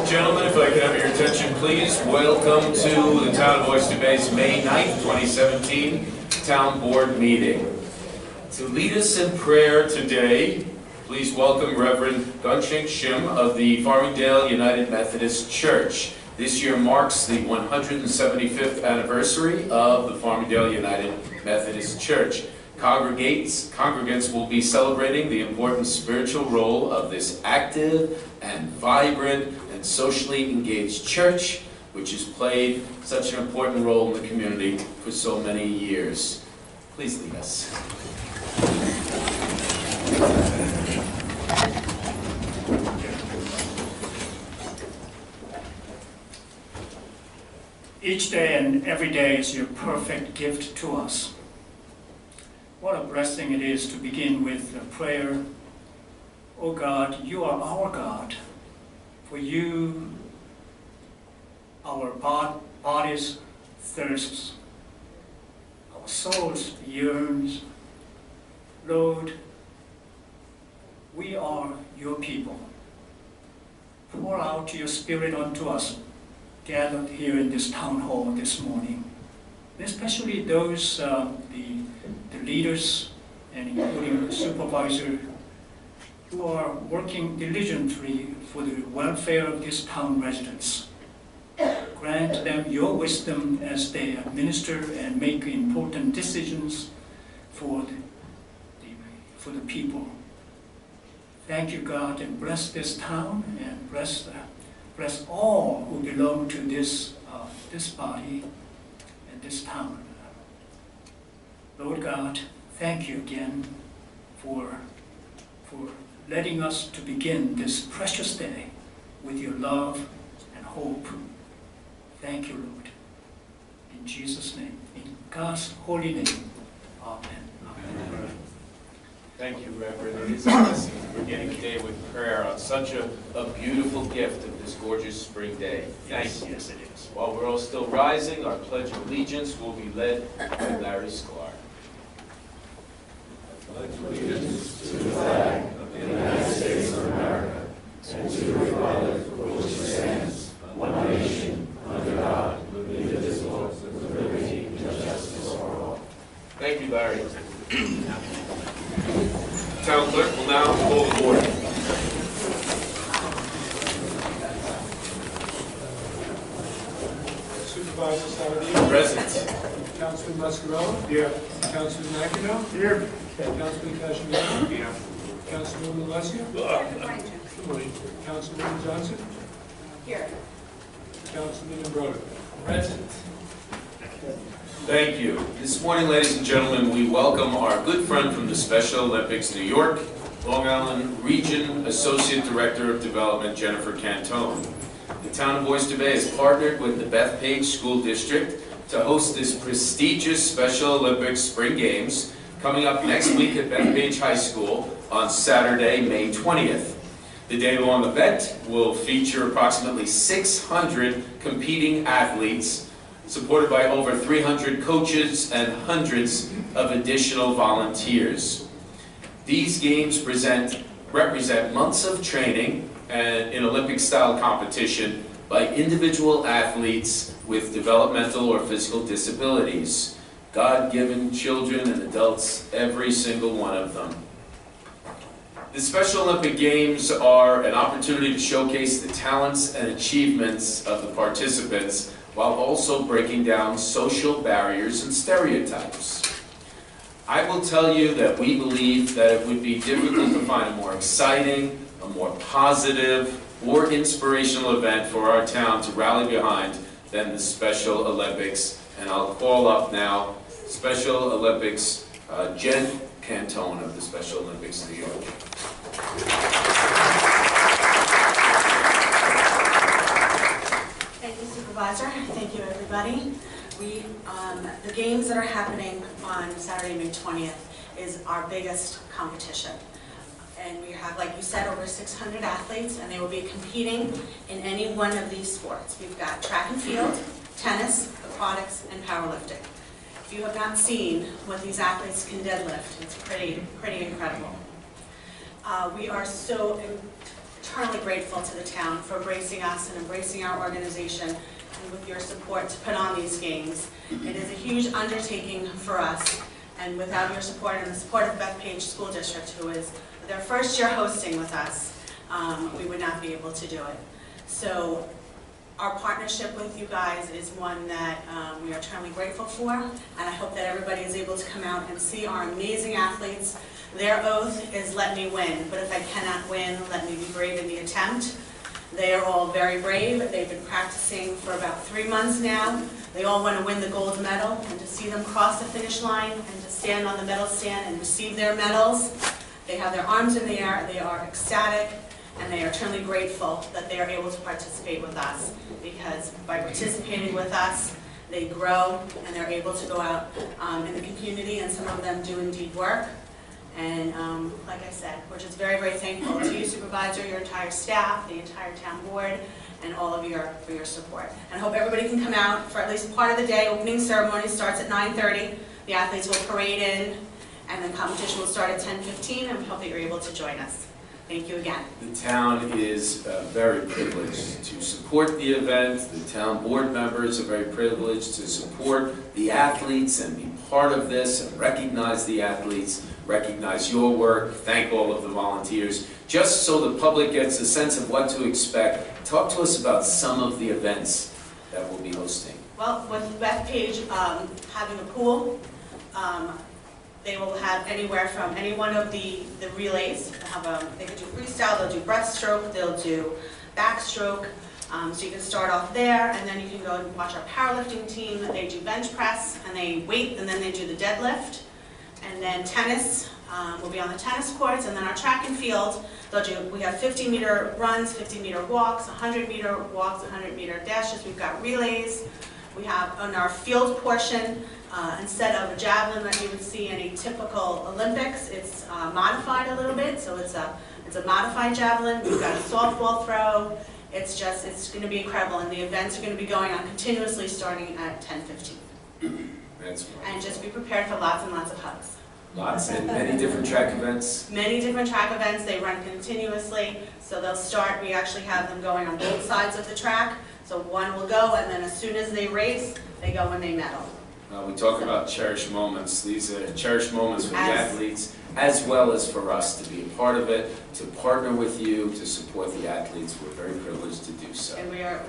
gentlemen, if I could have your attention, please. Welcome to the Town of Oyster Bay's May 9th, 2017 Town Board meeting. To lead us in prayer today, please welcome Reverend Gunchink Shim of the Farmingdale United Methodist Church. This year marks the 175th anniversary of the Farmingdale United Methodist Church. Congregants will be celebrating the important spiritual role of this active and vibrant and socially engaged church, which has played such an important role in the community for so many years. Please lead us. Each day and every day is your perfect gift to us. What a blessing it is to begin with a prayer. Oh God, you are our God. For you, our bodies thirsts, our souls yearns. Lord, we are your people. Pour out your Spirit unto us, gathered here in this town hall this morning, especially those, the leaders, and including the supervisor, who are working diligently for the welfare of this town residents. Grant them your wisdom as they administer and make important decisions for the people. Thank you, God, and bless this town, and bless all who belong to this body and this town. Lord God, thank you again for letting us to begin this precious day with your love and hope. Thank you, Lord. In Jesus' name, in God's holy name, amen. Amen. Thank you, Reverend. It is a blessing beginning the day with prayer on such a beautiful gift of this gorgeous spring day. Thank you. Yes, it is. While we're all still rising, our Pledge of Allegiance will be led by Larry Sklar. Pledge allegiance to the flag of the United States of America and to the republic for which it stands, one nation, under God, indivisible, with liberty and justice for all. Thank you, Larry. Town clerk will now call the board. Supervisor Saladino. Present. Councilman Mascarello. Here. Councilman McEnroe. Here. Councilman Cashmere. Here. Councilwoman Alessia. Good morning. Councilwoman Johnson. Here. Councilman Imbroda. Present. Thank you. This morning, ladies and gentlemen, we welcome our good friend from the Special Olympics New York, Long Island Region Associate Director of Development, Jennifer Cantone. The Town of Oyster Bay has partnered with the Bethpage School District to host this prestigious Special Olympics Spring Games coming up next week at Bethpage High School on Saturday, May 20th. The day-long event will feature approximately 600 competing athletes, supported by over 300 coaches and hundreds of additional volunteers. These games represent months of training and in Olympic-style competition by individual athletes with developmental or physical disabilities, God-given children and adults, every single one of them. The Special Olympic Games are an opportunity to showcase the talents and achievements of the participants while also breaking down social barriers and stereotypes. I will tell you that we believe that it would be difficult to find a more exciting, a more positive, or inspirational event for our town to rally behind than the Special Olympics. And I'll call up now Special Olympics Jen Cantone of the Special Olympics New York. Thank you, Supervisor. Thank you, everybody. The games that are happening on Saturday, May 20th is our biggest competition. And we have, like you said, over 600 athletes, and they will be competing in any one of these sports. We've got track and field, tennis, aquatics, and powerlifting. If you have not seen what these athletes can deadlift, it's pretty incredible. We are so eternally grateful to the town for embracing us and embracing our organization, and with your support to put on these games. It is a huge undertaking for us, and without your support and the support of Bethpage School District, who is their first year hosting with us, we would not be able to do it. So our partnership with you guys is one that we are eternally grateful for, and I hope that everybody is able to come out and see our amazing athletes. Their oath is let me win, but if I cannot win, let me be brave in the attempt. They are all very brave. They've been practicing for about 3 months now. They all want to win the gold medal, and to see them cross the finish line and to stand on the medal stand and receive their medals. They have their arms in the air, they are ecstatic, and they are eternally grateful that they are able to participate with us, because by participating with us, they grow and they're able to go out in the community, and some of them do indeed work. And like I said, we're just very, very thankful to you, Supervisor, your entire staff, the entire town board, and all of you for your support. And I hope everybody can come out for at least part of the day. Opening ceremony starts at 9:30. The athletes will parade in, and the competition will start at 10:15, and we hope that you're able to join us. Thank you again. The town is very privileged to support the event. The town board members are very privileged to support the athletes and be part of this and recognize the athletes, recognize your work, thank all of the volunteers. Just so the public gets a sense of what to expect, talk to us about some of the events that we'll be hosting. Well, with Bethpage having a pool, they will have anywhere from any one of the relays. They could do freestyle, they'll do breaststroke, they'll do backstroke. So you can start off there, and then you can go and watch our powerlifting team. They do bench press, and they weight, and then they do the deadlift. And then tennis will be on the tennis courts, and then our track and field, we have 50-meter runs, 50-meter walks, 100-meter walks, 100-meter dashes. We've got relays. We have on our field portion, instead of a javelin that you would see in a typical Olympics, it's modified a little bit, so it's a modified javelin. We've got a softball throw. It's going to be incredible, and the events are going to be going on continuously starting at 10:15. That's right. And just be prepared for lots and lots of hugs. Lots and many different track events. Many different track events. They run continuously, so they'll start. We actually have them going on both sides of the track. So one will go, and then as soon as they race, they go when they medal. We talk about cherished moments. These are cherished moments for the athletes, as well as for us to be a part of it, to partner with you, to support the athletes. We're very privileged to do so. And we are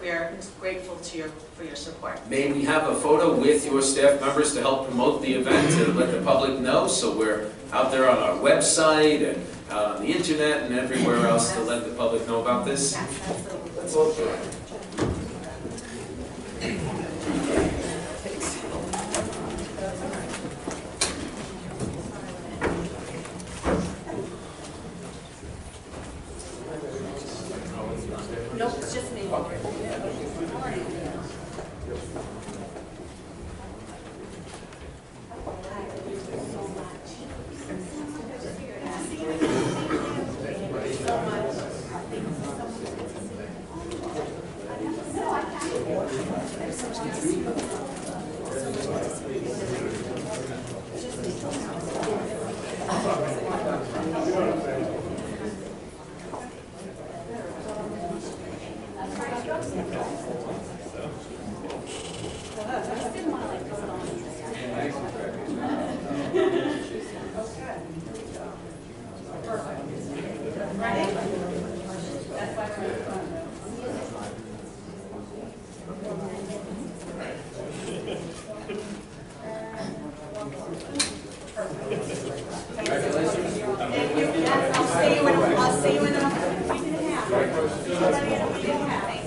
grateful for your support. May we have a photo with your staff members to help promote the event and let the public know, so we're out there on our website and out on the internet and everywhere else to let the public know about this? Yes, absolutely. Nope, it's just me. I'll see you in a week and a half. Everybody in a week and a half. Thank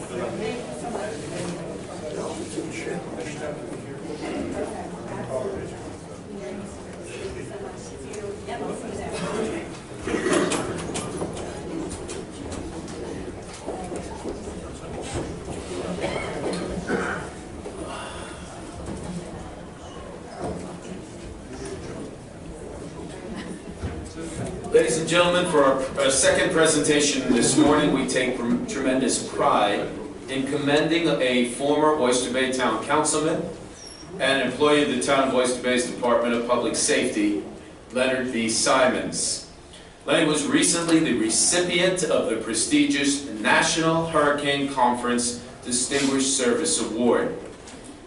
you so much. Yep, I'll see you there. Ladies and gentlemen, for our second presentation this morning, we take tremendous pride in commending a former Oyster Bay Town Councilman and employee of the Town of Oyster Bay's Department of Public Safety, Leonard B. Simons. Lenny was recently the recipient of the prestigious National Hurricane Conference Distinguished Service Award.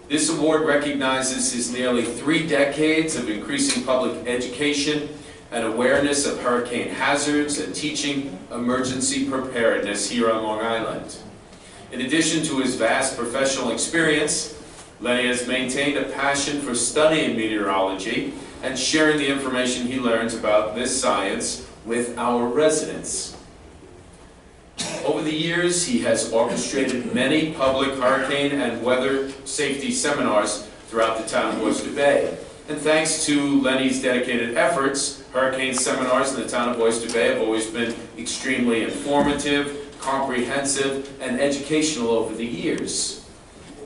This award recognizes his nearly 3 decades of increasing public education and awareness of hurricane hazards and teaching emergency preparedness here on Long Island. In addition to his vast professional experience, Lenny has maintained a passion for studying meteorology and sharing the information he learns about this science with our residents. Over the years, he has orchestrated many public hurricane and weather safety seminars throughout the town of Oyster Bay. And thanks to Lenny's dedicated efforts, hurricane seminars in the town of Oyster Bay have always been extremely informative, comprehensive, and educational over the years.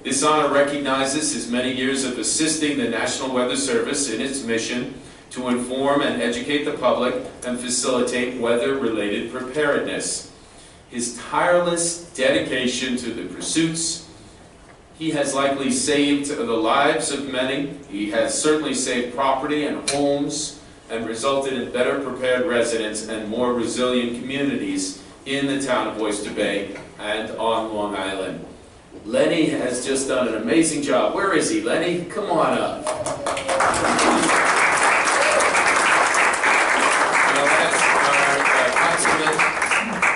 This honor recognizes his many years of assisting the National Weather Service in its mission to inform and educate the public and facilitate weather-related preparedness. His tireless dedication to the pursuits, he has likely saved the lives of many. He has certainly saved property and homes and resulted in better prepared residents and more resilient communities in the town of Oyster Bay and on Long Island. Lenny has just done an amazing job. Where is he, Lenny? Come on up.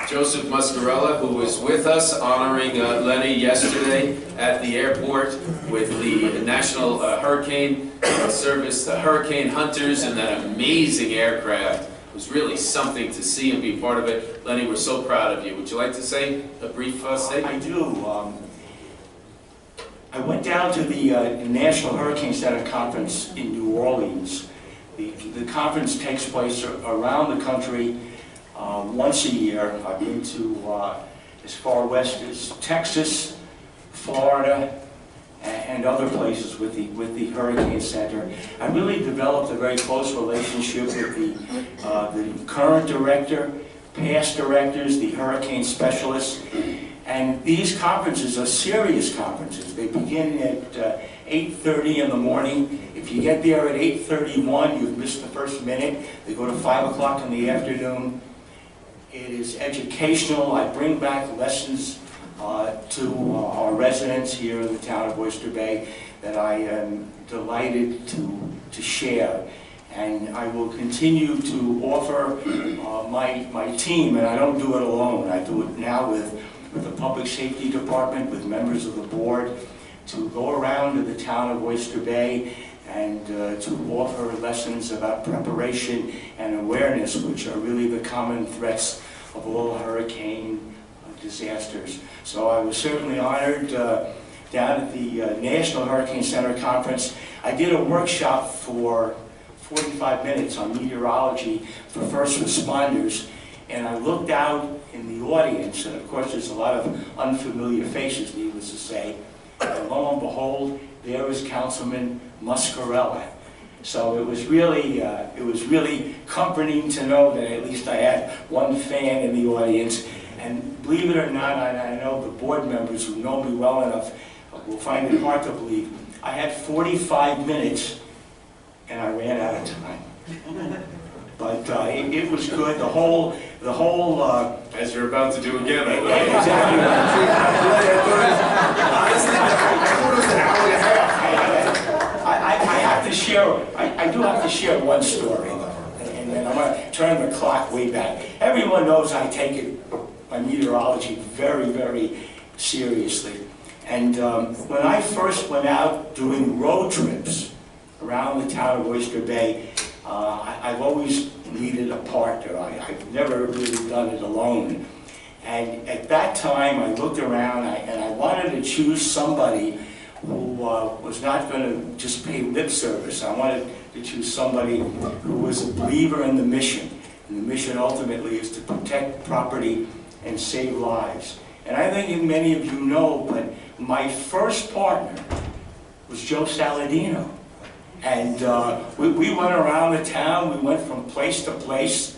Joseph Muscarella, who was with us honoring Lenny yesterday at the airport with the National Hurricane Service, the Hurricane Hunters, and that amazing aircraft. It was really something to see and be part of it. Lenny, we're so proud of you. Would you like to say a brief statement? I do. I went down to the National Hurricane Center Conference in New Orleans. The conference takes place around the country once a year. I've been to as far west as Texas, Florida, and other places with the Hurricane Center. I really developed a very close relationship with the current director, past directors, the hurricane specialists. And these conferences are serious conferences. They begin at 8:30 in the morning. If you get there at 8:31, you've missed the first minute. They go to 5 o'clock in the afternoon. It is educational. I bring back lessons to our residents here in the town of Oyster Bay that I am delighted to share. And I will continue to offer my team, and I don't do it alone. I do it now with the Public Safety Department, with members of the board, to go around to the town of Oyster Bay and to offer lessons about preparation and awareness, which are really the common threats of all hurricane disasters. So I was certainly honored down at the National Hurricane Center Conference. I did a workshop for 45 minutes on meteorology for first responders, and I looked out in the audience, and of course there's a lot of unfamiliar faces, needless to say, and lo and behold, there was Councilman Muscarella. So it was really comforting to know that at least I had one fan in the audience. And believe it or not, I know the board members who know me well enough will find it hard to believe, I had 45 minutes and I ran out of time. But it was good. The whole. As you're about to do again, I Exactly. I have to share. I do have to share one story, and then I'm going to turn the clock way back. Everyone knows I take my meteorology very, very seriously. And when I first went out doing road trips around the town of Oyster Bay, I've always needed a partner. I've never really done it alone. And at that time, I looked around and I wanted to choose somebody who was not going to just pay lip service. I wanted to choose somebody who was a believer in the mission. And the mission ultimately is to protect property and save lives. And I think many of you know, but my first partner was Joe Saladino. And we went around the town, we went from place to place,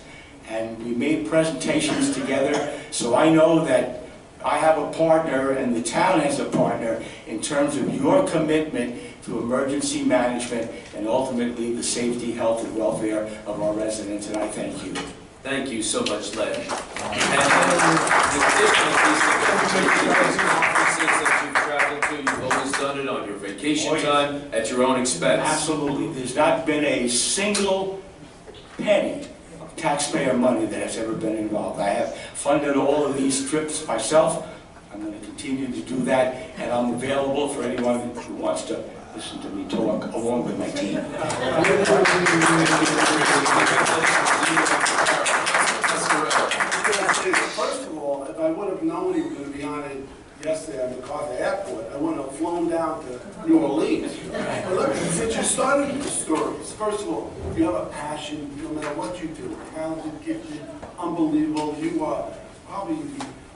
and we made presentations together. So I know that I have a partner and the town has a partner in terms of your commitment to emergency management and ultimately the safety, health, and welfare of our residents, and I thank you. Thank you so much, Len. And the difficulties conferences that you've traveled to, you've always done it on your vacation time at your own expense. Absolutely. There's not been a single penny of taxpayer money that has ever been involved. I have funded all of these trips myself. I'm going to continue to do that, and I'm available for anyone who wants to listen to me talk along with my team. First of all, if I would have known he was going to be on it yesterday at MacArthur Airport, I wouldn't have flown down to New Orleans. But look, since you started with the stories, first of all, you have a passion, no matter what you do, talented, gifted, unbelievable. You are probably,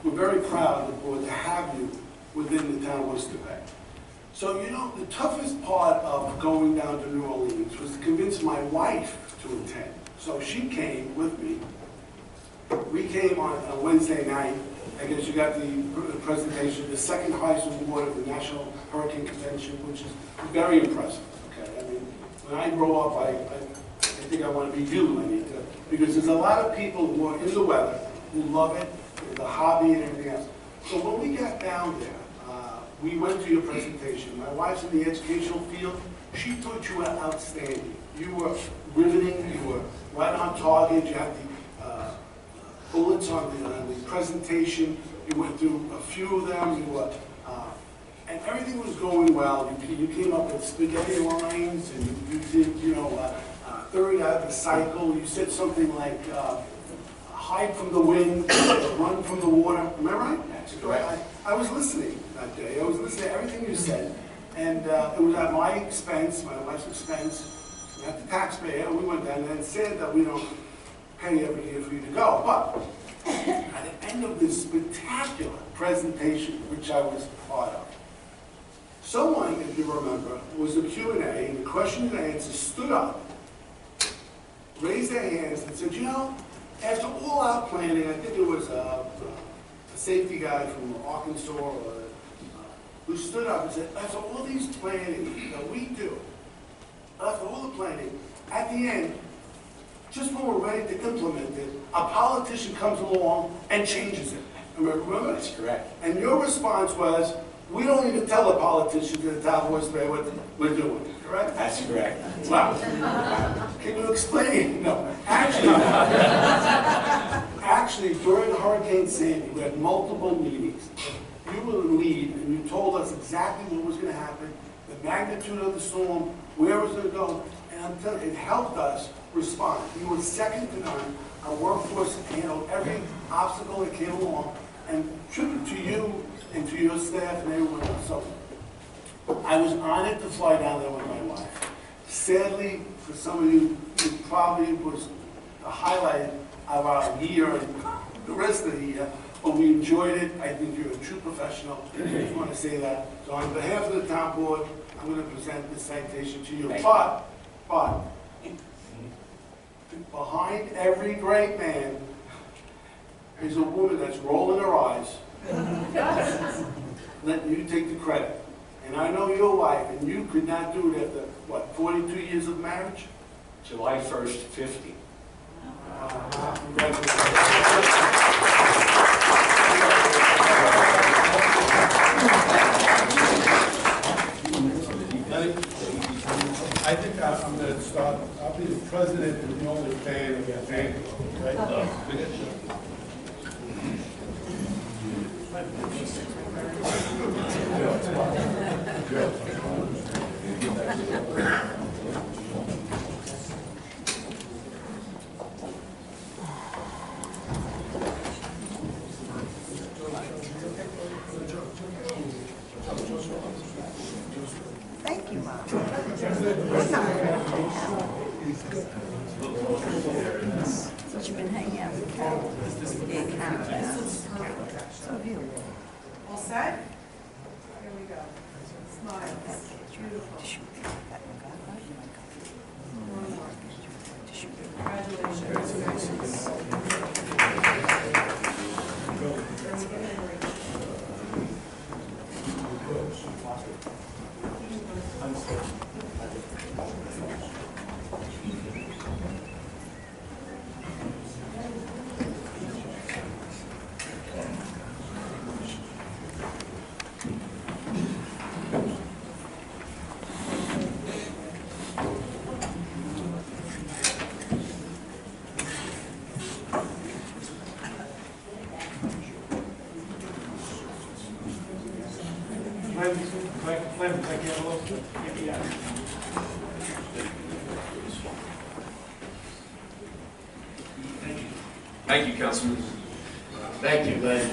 we're very proud of the board to have you within the town of Worcester Bay. So, you know, the toughest part of going down to New Orleans was to convince my wife to attend. So she came with me. We came on a Wednesday night. I guess you got the presentation, the second highest award of the National Hurricane Convention, which is very impressive. Okay, I mean, when I grow up, I think I want to be you. I need to, because there's a lot of people who are in the weather who love it, the hobby and everything else. So when we got down there, we went to your presentation. My wife's in the educational field. She thought you were outstanding. You were riveting. You were right on target. You had the bullets on the presentation. You went through a few of them. You were, and everything was going well. You came up with spaghetti lines, and you did, you know, third out of the cycle. You said something like, hide from the wind, run from the water. Am I right? That's correct. I was listening that day. I was listening to everything you said. And it was at my expense, my wife's expense, not the taxpayer. We went down there and said that we don't pay every year for you to go. But at the end of this spectacular presentation, which I was part of, someone, if you remember, was the Q&A, and the question and answer stood up, raised their hands, and said, you know, after all our planning, I think it was a safety guy from Arkansas who stood up and said, after all these planning that we do, after all the planning, at the end, just when we're ready to implement it, a politician comes along and changes it. Remember? That's correct. And your response was, we don't even tell the politicians in the town of Worcester what we're doing, correct? That's correct. Wow. Can you explain? No. Actually, during Hurricane Sandy, we had multiple meetings. You were the lead, and you told us exactly what was going to happen, the magnitude of the storm, where it was going to go, and I'm telling you, it helped us respond. You were second to none. Our workforce handled every obstacle that came along, and tribute to you and to your staff and everyone else. So I was honored to fly down there with my wife. Sadly, for some of you, it probably was the highlight of our year and the rest of the year, but we enjoyed it. I think you're a true professional. I just want to say that. So on behalf of the town board, I'm going to present this citation to you. But behind every great man is a woman that's rolling her eyes, letting you take the credit. And I know your wife, and you could not do it after, what, 42 years of marriage? July 1st, 50. I think I'm going to start. I'll be the president and the only fan against Andy. Right? Thank you, Mom. Since you've been hanging out with Carol. Yeah, Carol. So beautiful. All set? Here we go. Smile. Beautiful. Congratulations. Thank you, Councilman. Thank you, Glenn.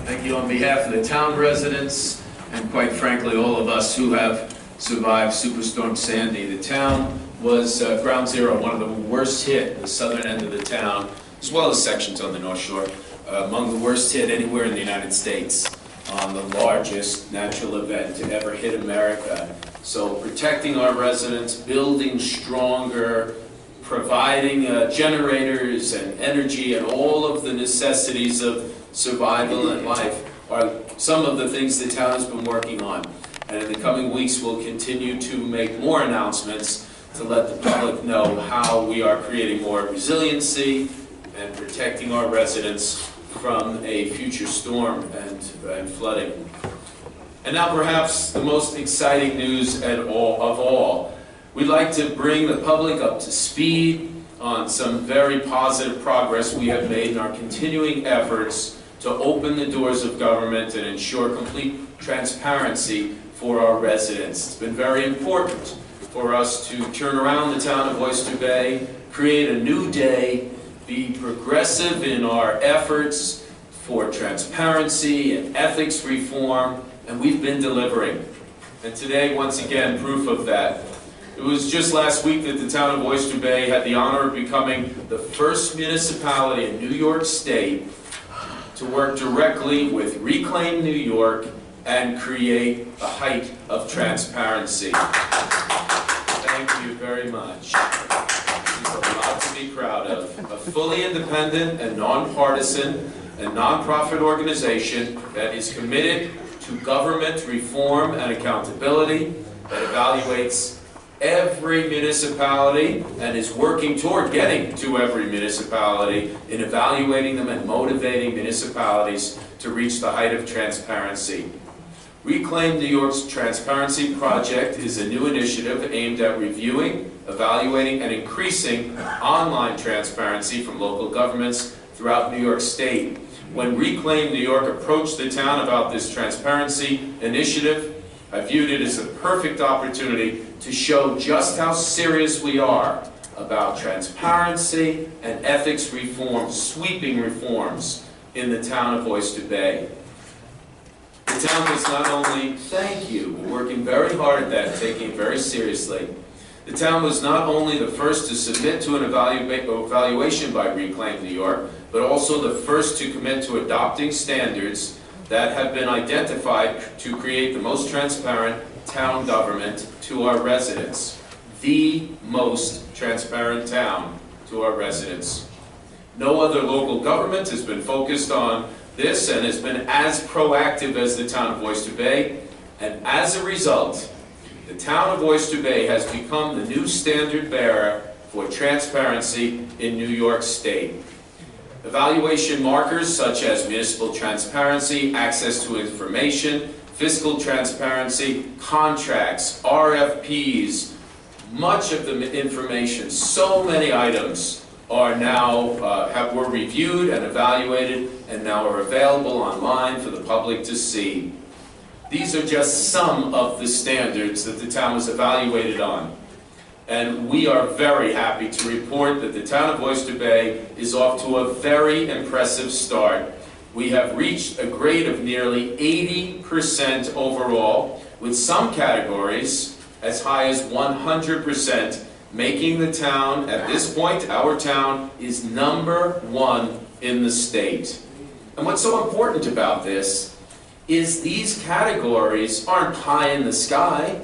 Thank you on behalf of the town residents and quite frankly all of us who have survived Superstorm Sandy. The town was ground zero, one of the worst hit, the southern end of the town, as well as sections on the North Shore, among the worst hit anywhere in the United States on the largest natural event to ever hit America. So protecting our residents, building stronger, providing generators and energy and all of the necessities of survival and life are some of the things the town has been working on. And in the coming weeks, we'll continue to make more announcements to let the public know how we are creating more resiliency and protecting our residents from a future storm and flooding. And now perhaps the most exciting news of all. We'd like to bring the public up to speed on some very positive progress we have made in our continuing efforts to open the doors of government and ensure complete transparency for our residents. It's been very important for us to turn around the town of Oyster Bay, create a new day, be progressive in our efforts for transparency and ethics reform, and we've been delivering. And today, once again, proof of that. It was just last week that the town of Oyster Bay had the honor of becoming the first municipality in New York State to work directly with Reclaim New York and create a height of transparency. Thank you very much. It's a lot to be proud of. A fully independent and nonpartisan and nonprofit organization that is committed to government reform and accountability, that evaluates every municipality and is working toward getting to every municipality in evaluating them and motivating municipalities to reach the height of transparency. Reclaim New York's Transparency Project is a new initiative aimed at reviewing, evaluating, and increasing online transparency from local governments throughout New York State. When Reclaim New York approached the town about this transparency initiative, I viewed it as a perfect opportunity to show just how serious we are about transparency and ethics reform, sweeping reforms in the town of Oyster Bay. The town was not only, thank you, we're working very hard at that, taking it very seriously. The town was not only the first to submit to an evaluation by Reclaim New York, but also the first to commit to adopting standards that have been identified to create the most transparent town government to our residents. The most transparent town to our residents. No other local government has been focused on this and has been as proactive as the town of Oyster Bay. And as a result, the town of Oyster Bay has become the new standard bearer for transparency in New York State. Evaluation markers such as municipal transparency, access to information, fiscal transparency, contracts, RFPs, much of the information, so many items are now, were reviewed and evaluated and now are available online for the public to see. These are just some of the standards that the town was evaluated on. And we are very happy to report that the town of Oyster Bay is off to a very impressive start. We have reached a grade of nearly 80% overall, with some categories as high as 100%, making the town, at this point, our town is #1 in the state. And what's so important about this is these categories aren't pie in the sky.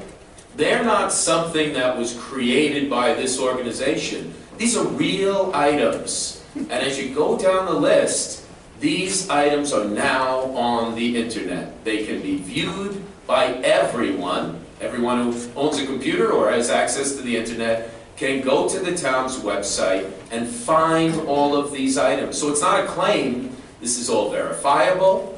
They're not something that was created by this organization. These are real items. And as you go down the list, these items are now on the internet. They can be viewed by everyone. Everyone who owns a computer or has access to the internet can go to the town's website and find all of these items. So it's not a claim. This is all verifiable.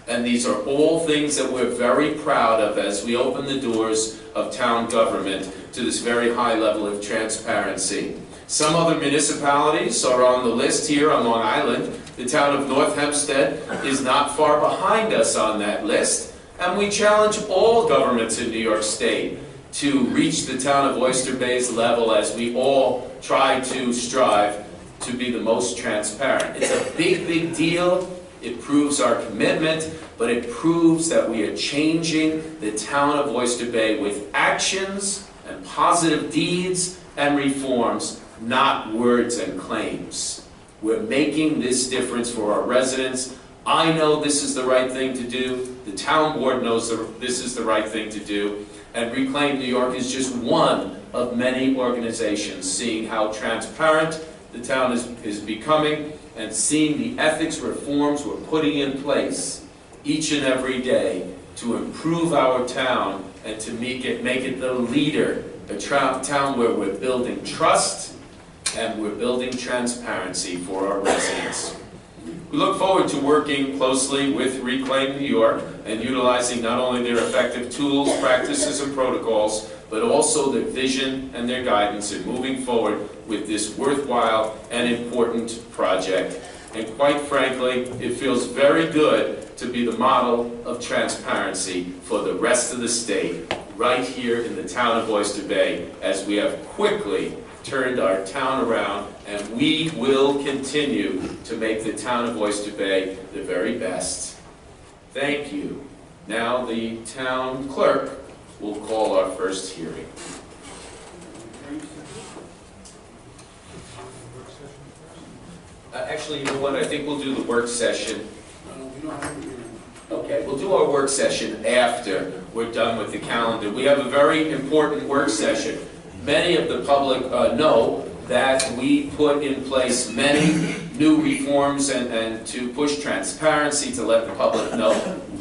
And these are all things that we're very proud of as we open the doors of town government to this very high level of transparency. Some other municipalities are on the list here on Long Island. The town of North Hempstead is not far behind us on that list. And we challenge all governments in New York State to reach the town of Oyster Bay's level as we all try to strive to be the most transparent. It's a big, big deal. It proves our commitment, but it proves that we are changing the town of Oyster Bay with actions and positive deeds and reforms, not words and claims. We're making this difference for our residents. I know this is the right thing to do. The town board knows this is the right thing to do. And Reclaim New York is just one of many organizations seeing how transparent the town is becoming and seeing the ethics reforms we're putting in place each and every day to improve our town and to make it the leader, a town where we're building trust and we're building transparency for our residents. We look forward to working closely with Reclaim New York and utilizing not only their effective tools, practices, and protocols, but also their vision and their guidance in moving forward with this worthwhile and important project. And quite frankly, it feels very good to be the model of transparency for the rest of the state, right here in the town of Oyster Bay, as we have quickly turned our town around, and we will continue to make the town of Oyster Bay the very best. Thank you. Now the town clerk will call our first hearing. Actually, you know what? I think we'll do the work session. Okay, we'll do our work session after we're done with the calendar. We have a very important work session. Many of the public know that we put in place many new reforms and to push transparency, to let the public know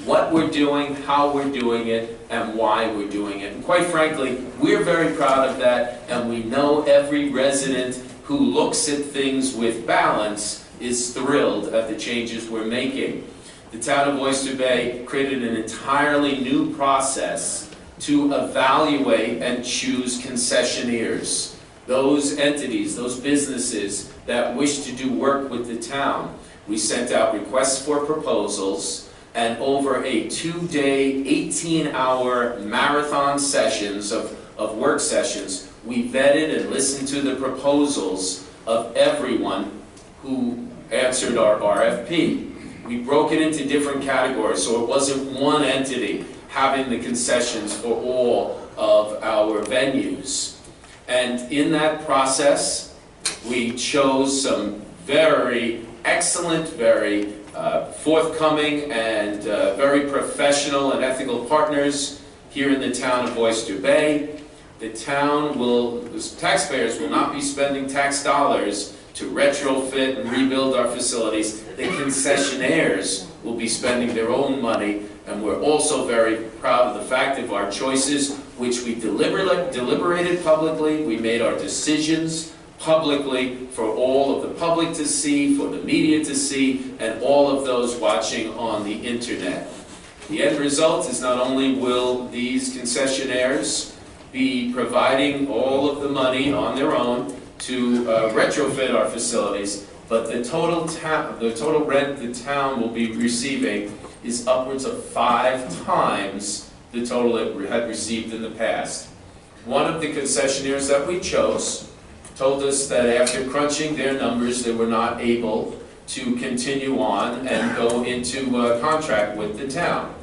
what we're doing, how we're doing it, and why we're doing it. And quite frankly, we're very proud of that, and we know every resident who looks at things with balance is thrilled at the changes we're making. The town of Oyster Bay created an entirely new process to evaluate and choose concessionaires, those entities, those businesses that wish to do work with the town. We sent out requests for proposals, and over a 2-day, 18-hour marathon sessions of work sessions, we vetted and listened to the proposals of everyone who answered our RFP. We broke it into different categories, so it wasn't one entity having the concessions for all of our venues. And in that process, we chose some very excellent, very forthcoming, and very professional and ethical partners here in the town of Oyster Bay. The taxpayers will not be spending tax dollars to retrofit and rebuild our facilities. The concessionaires will be spending their own money, and we're also very proud of the fact of our choices, which we deliberated publicly. We made our decisions publicly for all of the public to see, for the media to see, and all of those watching on the internet. The end result is not only will these concessionaires be providing all of the money on their own to retrofit our facilities, but the total rent the town will be receiving is upwards of 5 times the total it had received in the past. One of the concessionaires that we chose told us that after crunching their numbers, they were not able to continue on and go into a contract with the town.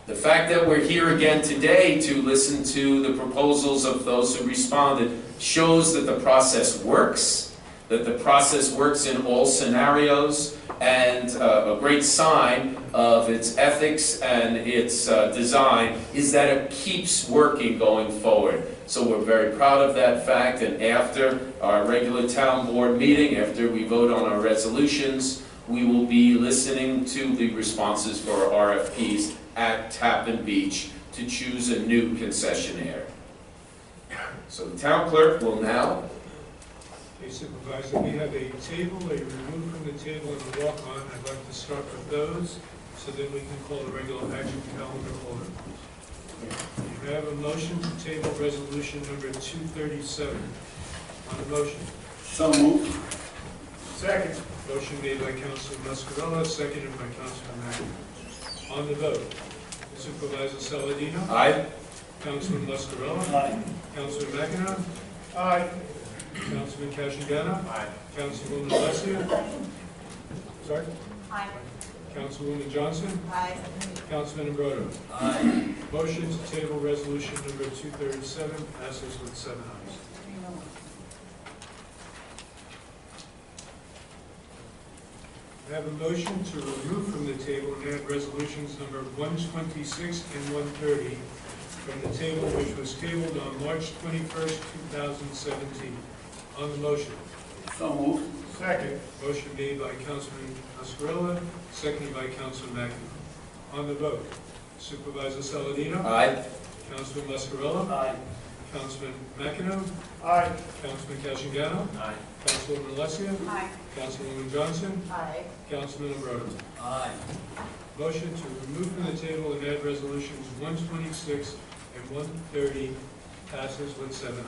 The fact that we're here again today to listen to the proposals of those who responded shows that the process works, that the process works in all scenarios, and a great sign of its ethics and its design is that it keeps working going forward. So we're very proud of that fact, and after our regular town board meeting, after we vote on our resolutions, we will be listening to the responses for our RFPs at Tappan Beach to choose a new concessionaire. So the town clerk will now. Okay, Supervisor, we have a table, a remove from the table, and a walk-on. I'd like to start with those so that we can call the regular action calendar order. You have a motion to table resolution number 237. On the motion. So moved. Second. Motion made by Councilor Muscarella, seconded by Councilor McIntosh. On the vote. Supervisor Saladino? Aye. Councilman Muscarella? Aye. Councilman McEnough? Aye. Councilman Cashagana? Aye. Councilwoman Alessia? Sorry? Aye. Councilwoman Johnson? Aye. Councilman Ambrodo? Aye. Motion to table resolution number 237 passes with 7 ayes. I have a motion to remove from the table and add resolutions number 126 and 130 from the table, which was tabled on March 21st, 2017. On the motion. So moved. Second. Motion made by Councilman Muscarella, seconded by Councilman McEnough. On the vote. Supervisor Saladino? Aye. Councilman Muscarella? Aye. Councilman McEnough? Aye. Councilman Cashagana? Aye. Councilwoman Alessia? Aye. Councilwoman Johnson? Aye. Councilman Ambrodo? Aye. Motion to remove from the table and add resolutions 126 and 130 passes with 7 ayes.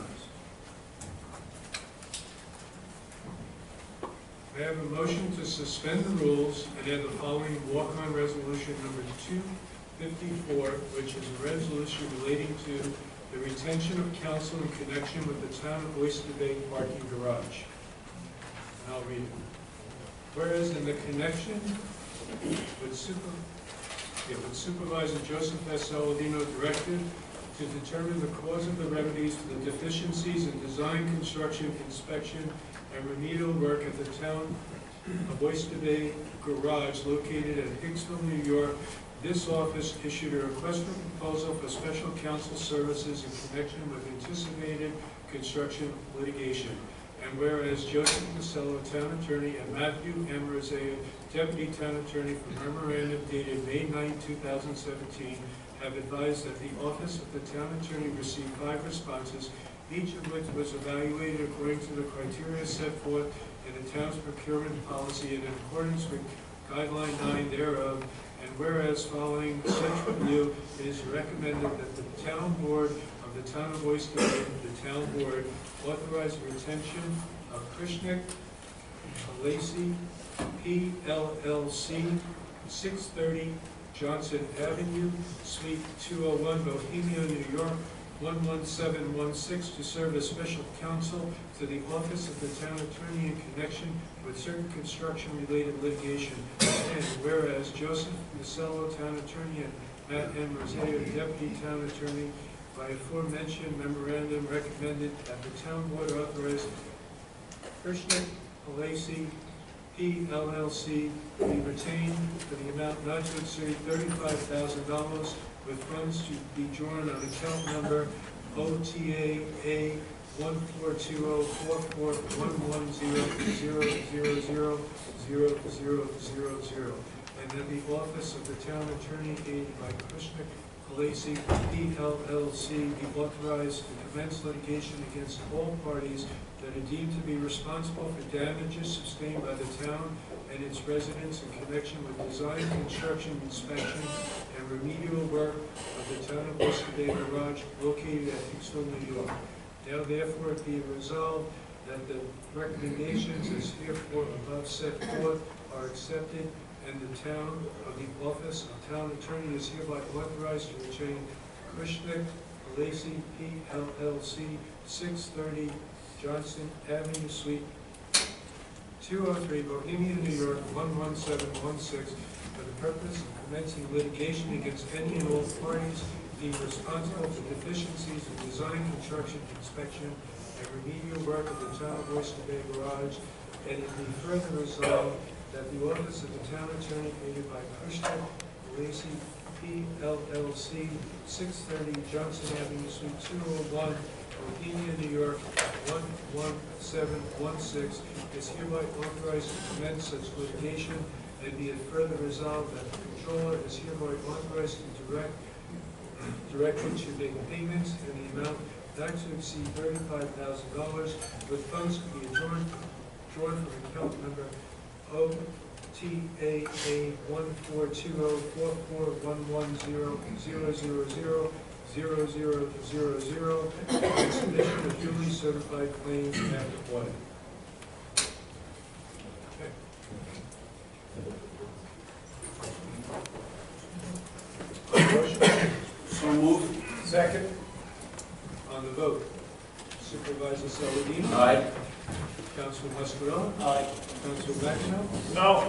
May I have a motion to suspend the rules and add the following walk-on resolution number 254, which is a resolution relating to the retention of counsel in connection with the town of Oyster Bay parking garage. And I'll read it. Whereas in the connection with Supervisor Joseph S. Saladino directed to determine the cause of the remedies for the deficiencies in design, construction, inspection, and remedial work at the town of Oyster Bay garage located at Hicksville, New York, this office issued a request for proposal for special counsel services in connection with anticipated construction litigation. And whereas Joseph Masello, Town Attorney, and Matthew M. Rosea, Deputy Town Attorney, for memorandum dated May 9, 2017, have advised that the Office of the Town Attorney received 5 responses, each of which was evaluated according to the criteria set forth in the town's procurement policy and in accordance with Guideline 9 thereof. And whereas following such review, it is recommended that the Town Board of the Town of Oyster Bay, the Town Board, authorize the retention of Krishnik Lacey, PLLC, 630 Johnson Avenue, Suite 201, Bohemia, New York, 11716, to serve as special counsel to the Office of the Town Attorney in connection with certain construction-related litigation. And whereas Joseph Masello, Town Attorney, and Matt M. Rosea, Deputy Town Attorney, by aforementioned memorandum recommended that the Town Board authorize Krishna Lacey, PLLC, be retained for the amount not to exceed $35,000, with funds to be drawn on account number OTAA 142044110000000, and that the Office of the Town Attorney, aided by Krishna Lacey, PLLC, be authorized to commence litigation against all parties that are deemed to be responsible for damages sustained by the town and its residents in connection with design, construction, inspection, and remedial work of the town of Oyster Bay garage located at Hicksville, New York. Now therefore it be resolved that the recommendations as herefore above set forth are accepted, and the town of the Office of Town Attorney is hereby authorized to retain Krishna Lacey, PLLC, 630 Johnson Avenue, Suite 203, Bohemia, New York, 11716, for the purpose of commencing litigation against any and all parties deemed responsible for deficiencies in design, construction, inspection, and remedial work of the town of Oyster Bay garage, and it be further resolved that the Office of the Town Attorney, aided by Krishna Lacey, PLLC, 630 Johnson Avenue, Suite 201, Bohemia, New York, 11716, is hereby authorized to commence such litigation, and be it further resolved that the Controller is hereby authorized to directed to make payments in the amount not to exceed $35,000, with funds to be drawn from account number OTAA 142044110000000, and submission of duly certified claims after audit. Okay. Motion? Second. On the vote, Supervisor Saladino. Aye. Councilman Mascarell. Aye. Councilman Macchino. No.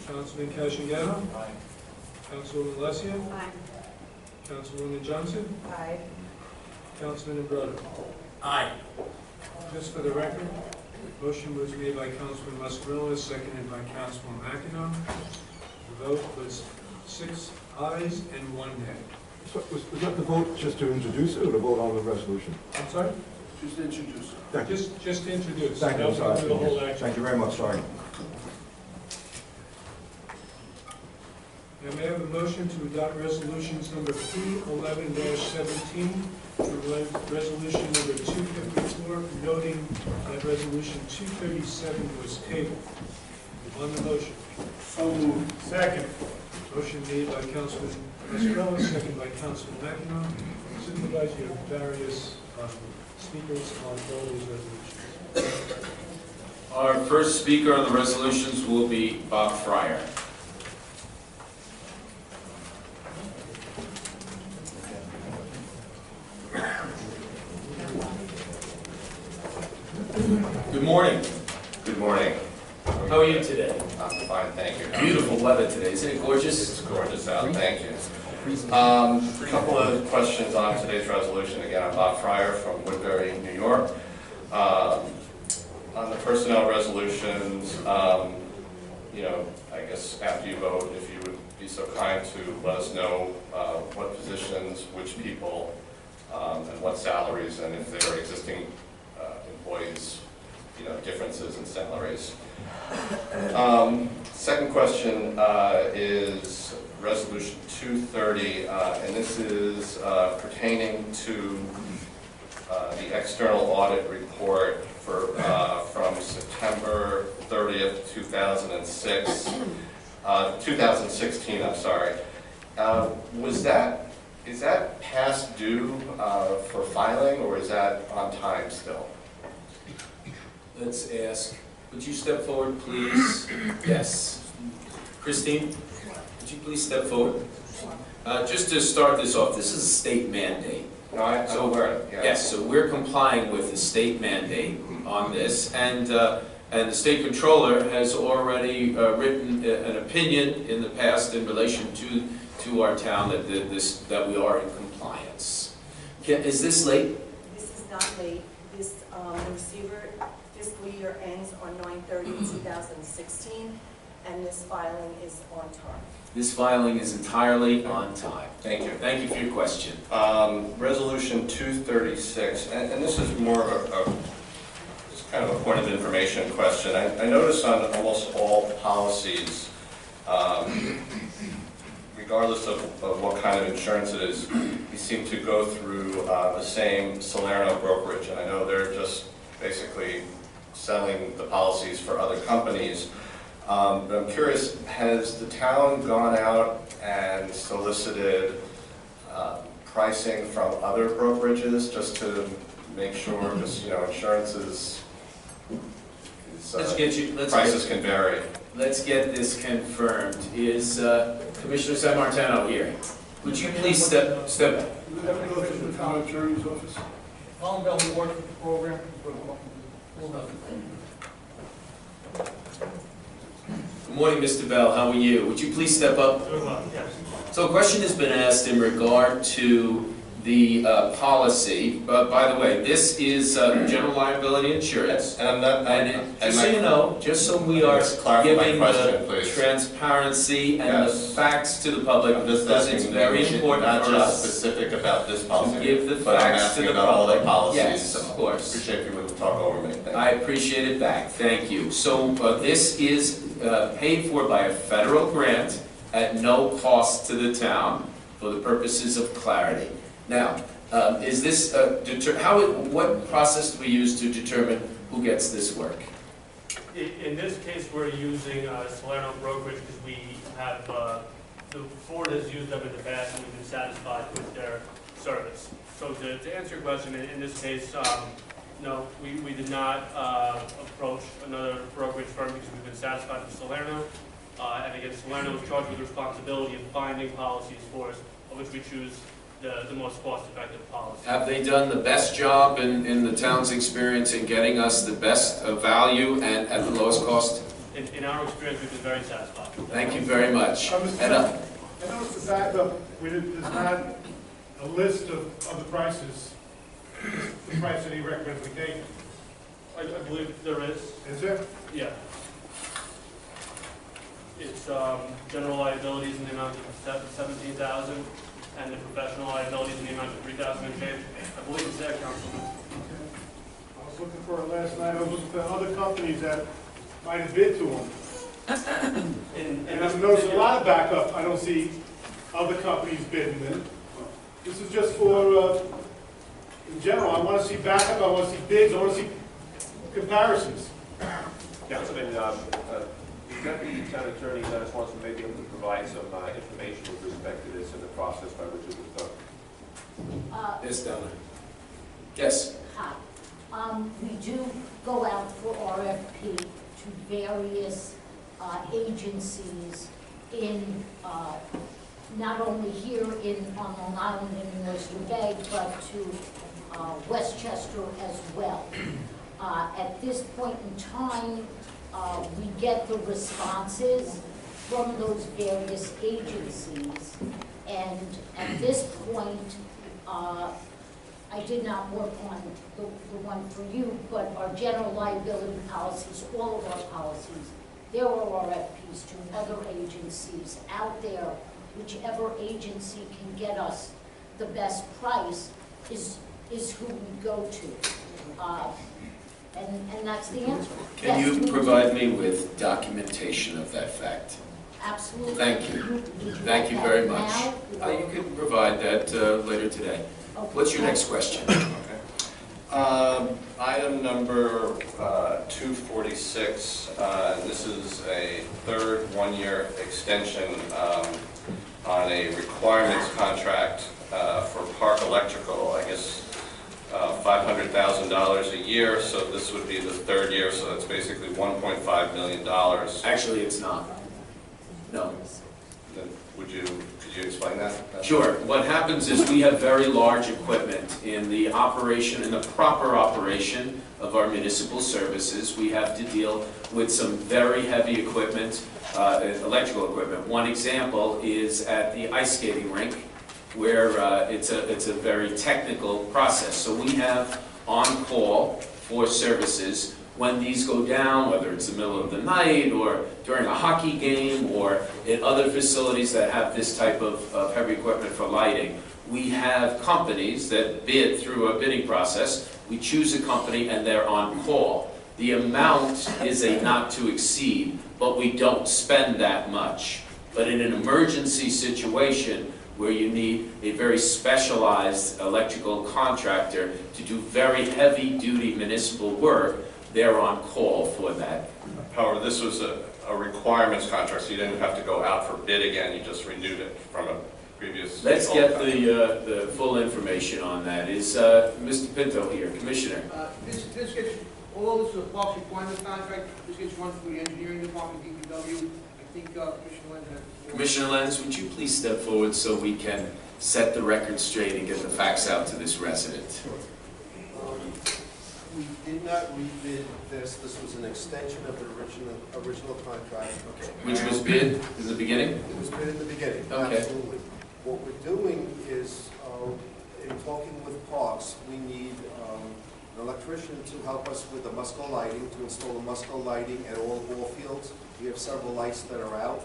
Councilman Cashagano. Aye. Councilwoman Alessia. Aye. Councilwoman Johnson. Aye. Councilman Imbrugno. Aye. Just for the record, motion was made by Councilman Mascarell, seconded by Councilman Macchino. The vote was 6 ayes and 1 nay. So was that the vote just to introduce it or to vote on the resolution? I'm sorry? Just introduce it. Thank you. Just to introduce. Thank you, Now we'll do the whole sorry. action. Thank you very much, sorry. Now may I have a motion to adopt resolutions number P11-17, resolution number 254, noting that resolution 237 was tabled. On the motion. So moved. Second. Motion made by Councilman Mascarell, seconded by Councilman Macchino. Supervise your various speakers on all these resolutions. Our first speaker on the resolutions will be Bob Fryer. Good morning. Good morning. How are you today? I'm fine, thank you. Beautiful weather today. Isn't it gorgeous? It's gorgeous out, thank you. A couple of questions on today's resolution. Again, I'm Bob Fryer from Woodbury, New York. On the personnel resolutions, I guess after you vote, if you would be so kind to let us know what positions, which people, and what salaries, and if there are existing employees, differences in salaries. Second question is Resolution 230, and this is pertaining to the external audit report from September 30th, 2016, I'm sorry. Is that past due for filing, or is that on time still? Let's ask, would you step forward, please? Yes. Christine, would you please step forward? Just to start this off, this is a state mandate. No, I'm aware of it, yeah. Yes, so we're complying with the state mandate on this, and the state controller has already written an opinion in the past in relation to our town that that we are in compliance. Is this late? This is not late. This, the receiver fiscal year ends on 9/30/2016, and this filing is on time. This filing is entirely on time. Thank you. Thank you for your question. Resolution 236, and this is more of just kind of a point of information question. I notice on almost all policies, regardless of what kind of insurance it is, you seem to go through the same Salerno brokerage, and I know they're just basically selling the policies for other companies. But I'm curious, has the town gone out and solicited pricing from other brokerages just to make sure, because insurance is prices can vary. Let's get this confirmed. Is Commissioner San Martino here? Would you please step? Do we have to go through the town attorney's office? Tom Bell, we work with the program. Good morning, Mr. Bell. How are you? Would you please step up? Yes. So a question has been asked in regard to the policy. But by the way, this is general liability insurance. And I'm not. Just so you know, just so we are Just clarify my giving question, the please. transparency and the Yes. facts to the public, I'm just because asking it's very important not for just us specific about this policy, to give the but I'm facts to asking the about all the public. policies. Yes, of course. Appreciate if you wouldn't talk over me. Thank you. I appreciate it back. Thank you. So this is paid for by a federal grant at no cost to the town for the purposes of clarity. Now, is this what process do we use to determine who gets this work? In this case, we're using Salerno brokerage because we have, the Ford has used them in the past and we've been satisfied with their service. So to answer your question, in this case, no, we did not approach another brokerage firm because we've been satisfied with Salerno. And again, Salerno is charged with the responsibility of finding policies for us, of which we choose the most cost-effective policy. Have they done the best job in the town's experience in getting us the best value and at the lowest cost? In our experience, we've been very satisfied. Thank you very much. I And, noticed the backup, there's not a list of the prices, the price that he recommends we take. I believe there is. Is there? Yeah. It's general liabilities in the amount of $17,000, and the professional liabilities in the amount of $3,000 and change. I believe it's there, Councilman. I was looking for it last night, I was looking for other companies that might have bid to them. And I've noticed a lot of backup, I don't see other companies bidding them. This is just for, in general, I want to see backup, I want to see bids, I want to see comparisons. Councilman, the deputy town attorney, Dennis Swanson, may be able to provide some information with respect to this and the process by which it was done. yes, Donna. Yes. Hi. We do go out for RFP to various agencies in, not only here on Long Island and Oyster Bay, but to Westchester as well. At this point in time, we get the responses from those various agencies, and at this point, I did not work on the one for you, but our general liability policies, all of our policies, there are RFPs to other agencies out there. Whichever agency can get us the best price is who we go to. And that's the answer. Can Yes, you provide me with documentation of that fact? Absolutely. Thank you. Would Thank you like very that much. now? You can provide that later today. Okay. What's your next question? Item number 246, this is a third one-year extension on a requirements contract for Park Electrical, I guess $500,000 a year, so this would be the third year, so that's basically $1.5 million. Actually, it's not. No. Then could you explain that? Sure. What happens is we have very large equipment in the operation, in the proper operation of our municipal services. We have to deal with some very heavy equipment, electrical equipment. One example is at the ice skating rink, where it's a very technical process. So we have on-call for services when these go down, whether it's the middle of the night or during a hockey game or in other facilities that have this type of heavy equipment for lighting. We have companies that bid through a bidding process. We choose a company and they're on call. The amount is a not to exceed, but we don't spend that much. But in an emergency situation where you need a very specialized electrical contractor to do very heavy-duty municipal work, they're on call for that. However, this was a requirements contract, so you didn't have to go out for bid again, you just renewed it from a previous... Let's get the full information on that. Is Mr. Pinto here, Commissioner? This gets, all this is a Parks requirements contract, this gets run through the engineering department, DPW. I think Commissioner Lenz has... Commissioner Lenz, would you please step forward so we can set the record straight and get the facts out to this resident? We did not rebid this. This was an extension of the original contract. Which was bid in the beginning? It was bid in the beginning, okay. Absolutely. What we're doing is, in talking with Parks, we need an electrician to help us with the Musco lighting, to install the Musco lighting at all ball fields. We have several lights that are out.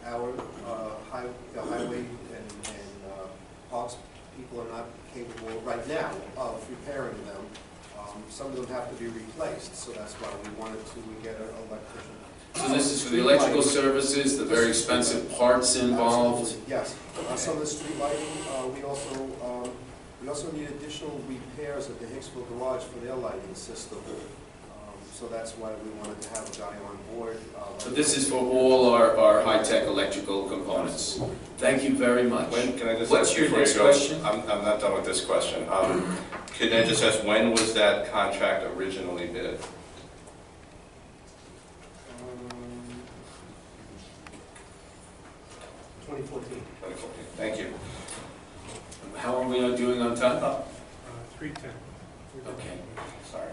The highway and Parks people are not capable right now of repairing them. Some of them have to be replaced, so that's why we wanted to get an electrician. So this is for the electrical services, the very expensive parts involved? Absolutely, yes. Some of the street lighting, we also need additional repairs at the Hicksville Garage for their lighting system. So that's why we wanted to have a guy on board. So this is for all our high-tech electrical components. Thank you very much. Can I just What's ask your before next you go, question? I'm not done with this question. Can I just ask, when was that contract originally bid? 2014. 2014. Thank you. How are we doing on time? 310. Okay, sorry.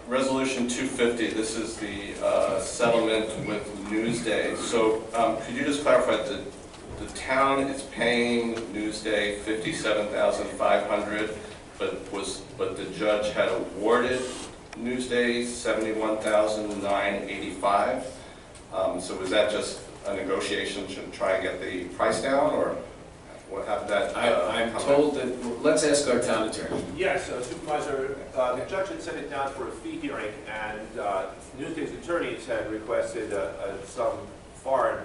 Resolution 250, this is the settlement with Newsday. So could you just clarify, the town is paying Newsday $57,500, but the judge had awarded Newsday $71,985. So was that just a negotiation to try and get the price down, or what happened? That I'm told that, let's ask our town attorney. Yes, Supervisor, the judge had sent it down for a fee hearing, and Newsday's attorneys had requested a sum far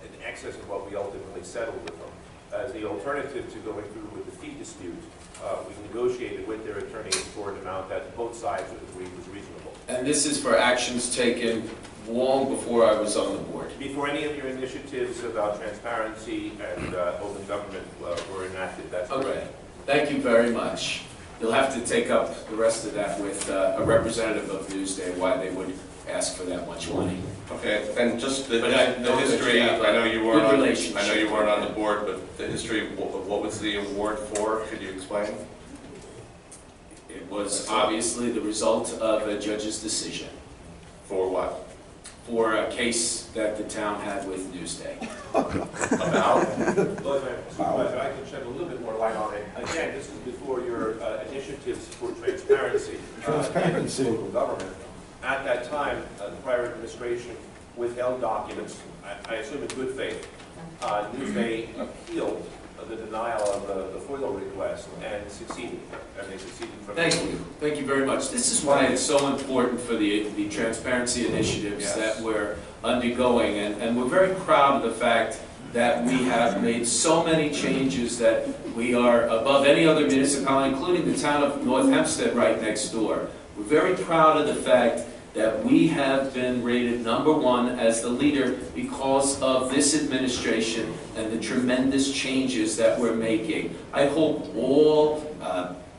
in excess of what we ultimately settled with them. As the alternative to going through with the fee dispute, we negotiated with their attorneys for an amount that both sides would agree was reasonable. And this is for actions taken long before I was on the board. Before any of your initiatives about transparency and open government were enacted, that's correct. Okay, thank you very much. You'll have to take up the rest of that with a representative of Newsday, why they would ask for that much money. Okay, and just the know history, that you have I know you weren't on, relationship I know you weren't on the board, but the history, what was the award for? Could you explain? It was obviously the result of a judge's decision. For what? For a case that the town had with Newsday. About? Supervisor, I can shed a little bit more light on it. Again, this is before your initiatives for transparency. Transparency. Local government. At that time, the prior administration withheld documents, I assume in good faith. Newsday appealed the denial of the FOIL request and succeeded. And they succeeded from Thank you. Thank you very much. This is why it's so important for the transparency initiatives that we're undergoing. And we're very proud of the fact that we have made so many changes that we are above any other municipality, including the town of North Hempstead right next door. We're very proud of the fact that we have been rated #1 as the leader because of this administration and the tremendous changes that we're making. I hope all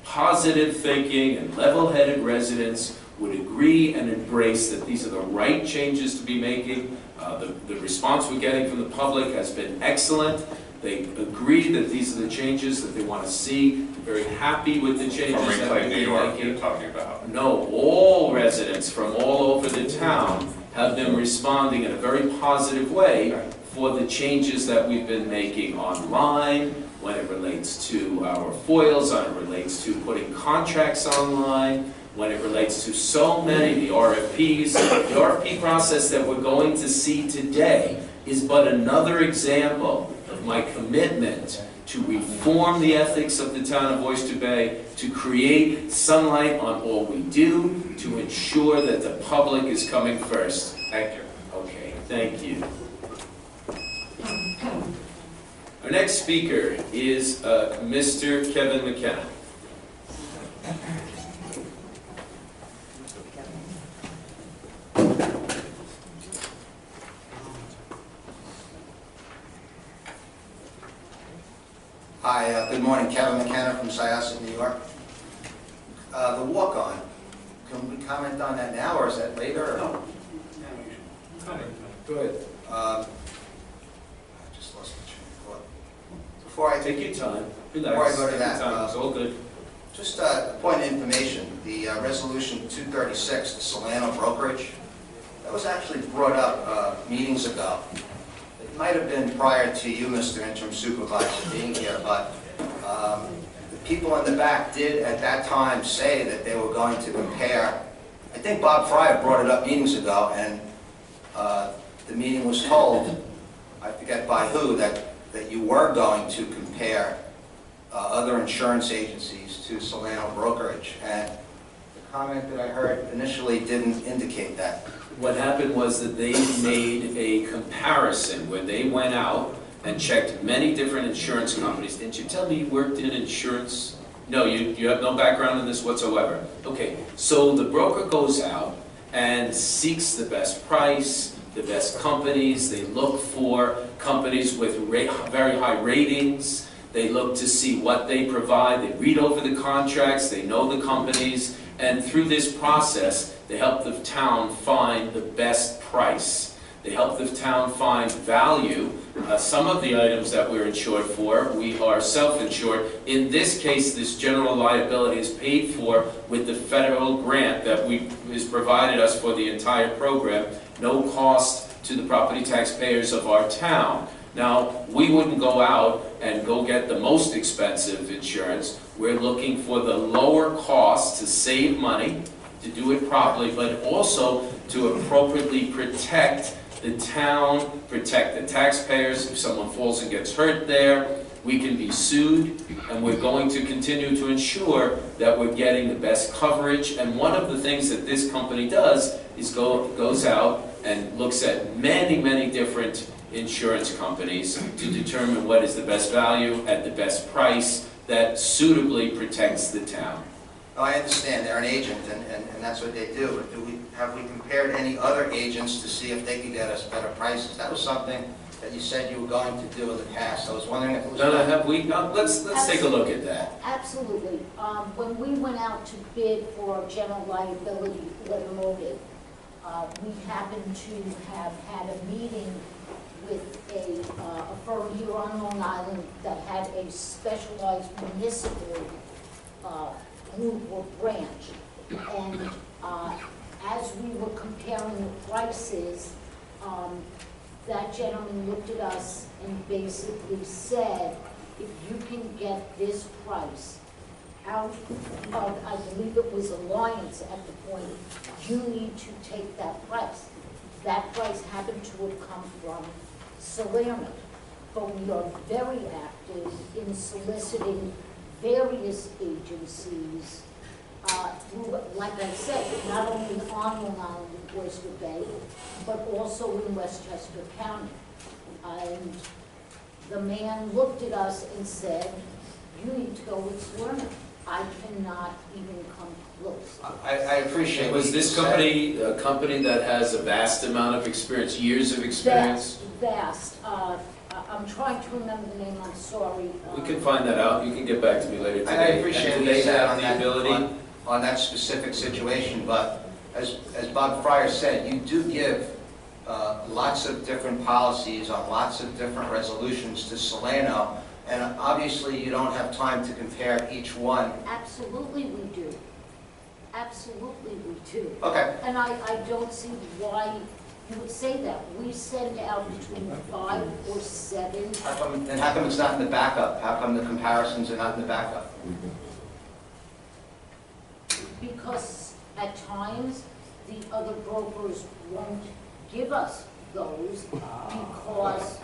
positive thinking and level-headed residents would agree and embrace that these are the right changes to be making. The response we're getting from the public has been excellent. They agree that these are the changes that they want to see. They're very happy with the changes From that Reclaim we've New been York making. you're talking about? No, all residents from all over the town have been responding in a very positive way for the changes that we've been making online, when it relates to our foils, when it relates to putting contracts online, when it relates to so many, the RFPs. The RFP process that we're going to see today is but another example of my commitment to reform the ethics of the town of Oyster Bay, to create sunlight on all we do, to ensure that the public is coming first. Thank you. Okay, thank you. Our next speaker is Mr. Kevin McKenna. Hi, good morning. Kevin McKenna from Syosset, New York. The walk-on, can we comment on that now, or is that later? No. Good. I just lost the train of thought. Before I Take your time. Relax. Before I go to Take that, your time. It's all good. just a point of information, the Resolution 236, the Solano brokerage, that was actually brought up meetings ago. It might have been prior to you, Mr. Interim Supervisor, being here, but the people in the back did at that time say that they were going to compare. I think Bob Fryer brought it up meetings ago, and the meeting was told, I forget by who, that you were going to compare other insurance agencies to Solano brokerage. And the comment that I heard initially didn't indicate that. What happened was that they made a comparison where they went out and checked many different insurance companies. Didn't you tell me you worked in insurance? No, you have no background in this whatsoever. Okay, so the broker goes out and seeks the best price, the best companies. They look for companies with very high ratings. They look to see what they provide. They read over the contracts. They know the companies. And through this process, they help the town find the best price. They help the town find value. Some of the items that we're insured for, we are self-insured. In this case, this general liability is paid for with the federal grant that is provided us for the entire program, no cost to the property taxpayers of our town. Now, we wouldn't go out and go get the most expensive insurance. We're looking for the lower cost to save money, to do it properly, but also to appropriately protect the town, protect the taxpayers. If someone falls and gets hurt there, we can be sued, and we're going to continue to ensure that we're getting the best coverage. And one of the things that this company does is goes out and looks at many, many different insurance companies to determine what is the best value at the best price that suitably protects the town. Oh, I understand, they're an agent, and that's what they do. But have we compared any other agents to see if they could get us better prices? That was something that you said you were going to do in the past. I was wondering if it was... Donna, have we? Let's take a look at that. Absolutely. When we went out to bid for general liability automotive, we happened to have had a meeting with a firm here on Long Island that had a specialized municipal group or branch. And as we were comparing the prices, that gentleman looked at us and basically said, if you can get this price out of, I believe it was Alliance at the point, you need to take that price. That price happened to have come from Salerno, but we are very active in soliciting various agencies through, like I said, not only on Long Island and Oyster Bay, but also in Westchester County. And the man looked at us and said, you need to go with Salerno. I cannot even come close. I appreciate. Was this company a company that has a vast amount of experience, years of experience? Vast. I'm trying to remember the name, I'm sorry. We can find that out. You can get back to me later today. I appreciate and what do you they said have the ability? on that specific situation, but as Bob Fryer said, you do give lots of different policies on lots of different resolutions to Salerno, and obviously you don't have time to compare each one. Absolutely we do. Absolutely we do. Okay. And I don't see why you would say that. We send out between 5 or 7. How come it's not in the backup? How come the comparisons are not in the backup? Because at times the other brokers won't give us those because...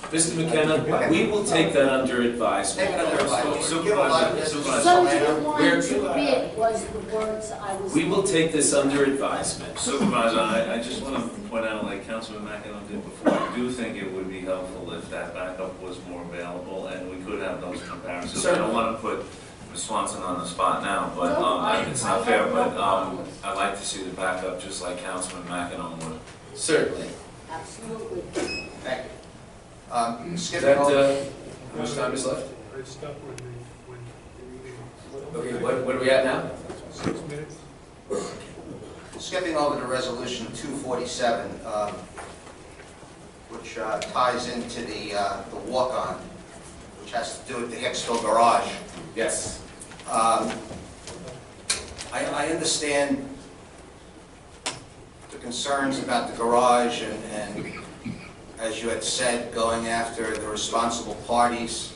Mr. McKenna, we will take that under advisement. Take it under advisement. So you wanted to bid was the words I was... We will take this under advisement. Supervisor, I just want to point out, like Councilman McEnon did before, I do think it would be helpful if that backup was more available and we could have those comparisons. I don't want to put Ms. Swanson on the spot now, but it's not fair, but I'd like to see the backup just like Councilman McEnon would. Certainly. Absolutely. Thank you. How much time is left? Okay, what are we at now? 6 minutes. Skipping over to Resolution 247, which ties into the walk-on, which has to do with the Hicksville Garage. Yes. I understand the concerns about the garage and as you had said, going after the responsible parties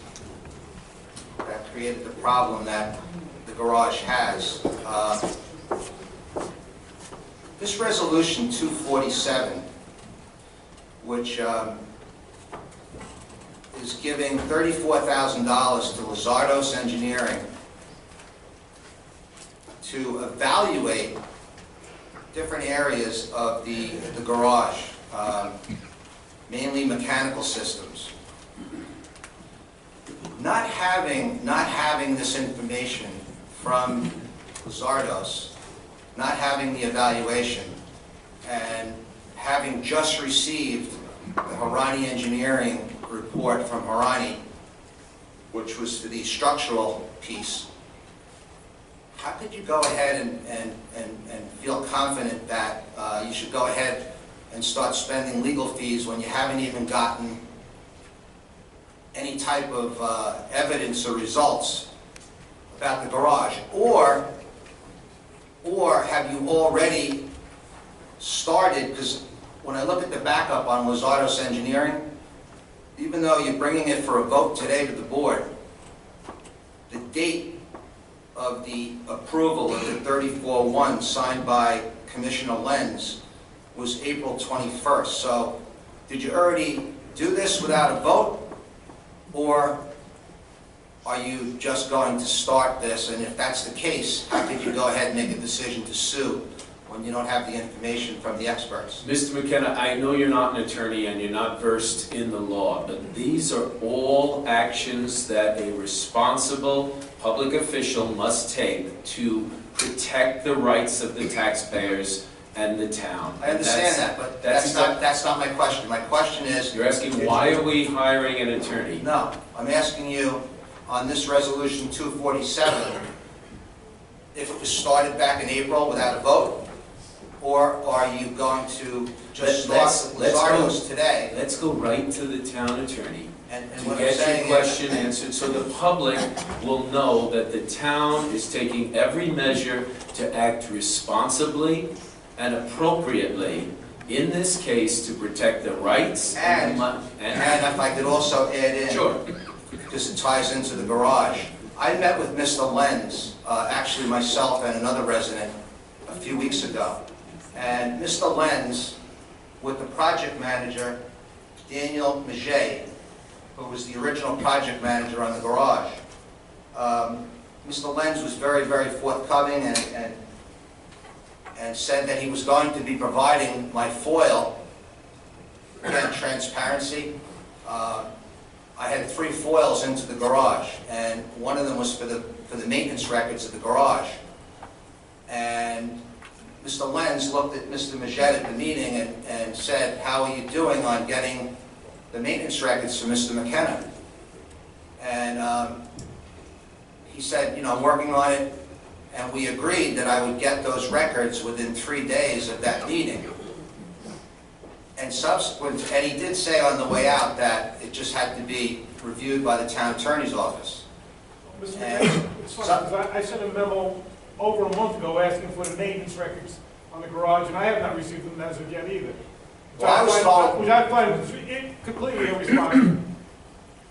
that created the problem that the garage has. This Resolution 247, which is giving $34,000 to Lizardos Engineering to evaluate different areas of the garage, mainly mechanical systems. Not having this information from Lizardos, not having the evaluation, and having just received the Harani Engineering report from Harani, which was for the structural piece, how could you go ahead and feel confident that you should go ahead and start spending legal fees when you haven't even gotten any type of evidence or results about the garage? Or have you already started, because when I look at the backup on Lozardo's Engineering, even though you're bringing it for a vote today to the board, the date of the approval of the 34-1 signed by Commissioner Lenz was April 21st. So did you already do this without a vote? Or are you just going to start this? And if that's the case, how could you go ahead and make a decision to sue when you don't have the information from the experts? Mr. McKenna, I know you're not an attorney and you're not versed in the law, but these are all actions that a responsible public official must take to protect the rights of the taxpayers and the town. I understand that, but that's not my question. My question is... You're asking why are we hiring an attorney? No, I'm asking you on this resolution 247, if it was started back in April without a vote, or are you going to just start Lozardo's today? Let's go right to the town attorney And to what I'm get saying your is- question answered, so the public will know that the town is taking every measure to act responsibly and appropriately in this case to protect the rights And if I could also add in, Sure. because it ties into the garage. I met with Mr. Lenz, actually myself and another resident, a few weeks ago. And Mr. Lenz, with the project manager, Daniel Maget, who was the original project manager on the garage, Mr. Lenz was very, very forthcoming and said that he was going to be providing my foil, again, transparency. I had 3 foils into the garage, and one of them was for the maintenance records of the garage. And Mr. Lenz looked at Mr. Maget at the meeting and said, "How are you doing on getting the maintenance records for Mr. McKenna?" And he said, "You know, I'm working on it." And we agreed that I would get those records within 3 days of that meeting. And and he did say on the way out that it just had to be reviewed by the town attorney's office. Mr. McKenna, it's funny, 'cause I sent a memo over a month ago asking for the maintenance records on the garage, and I have not received them as of yet either. Well, I was told... Which I find completely irresponsible.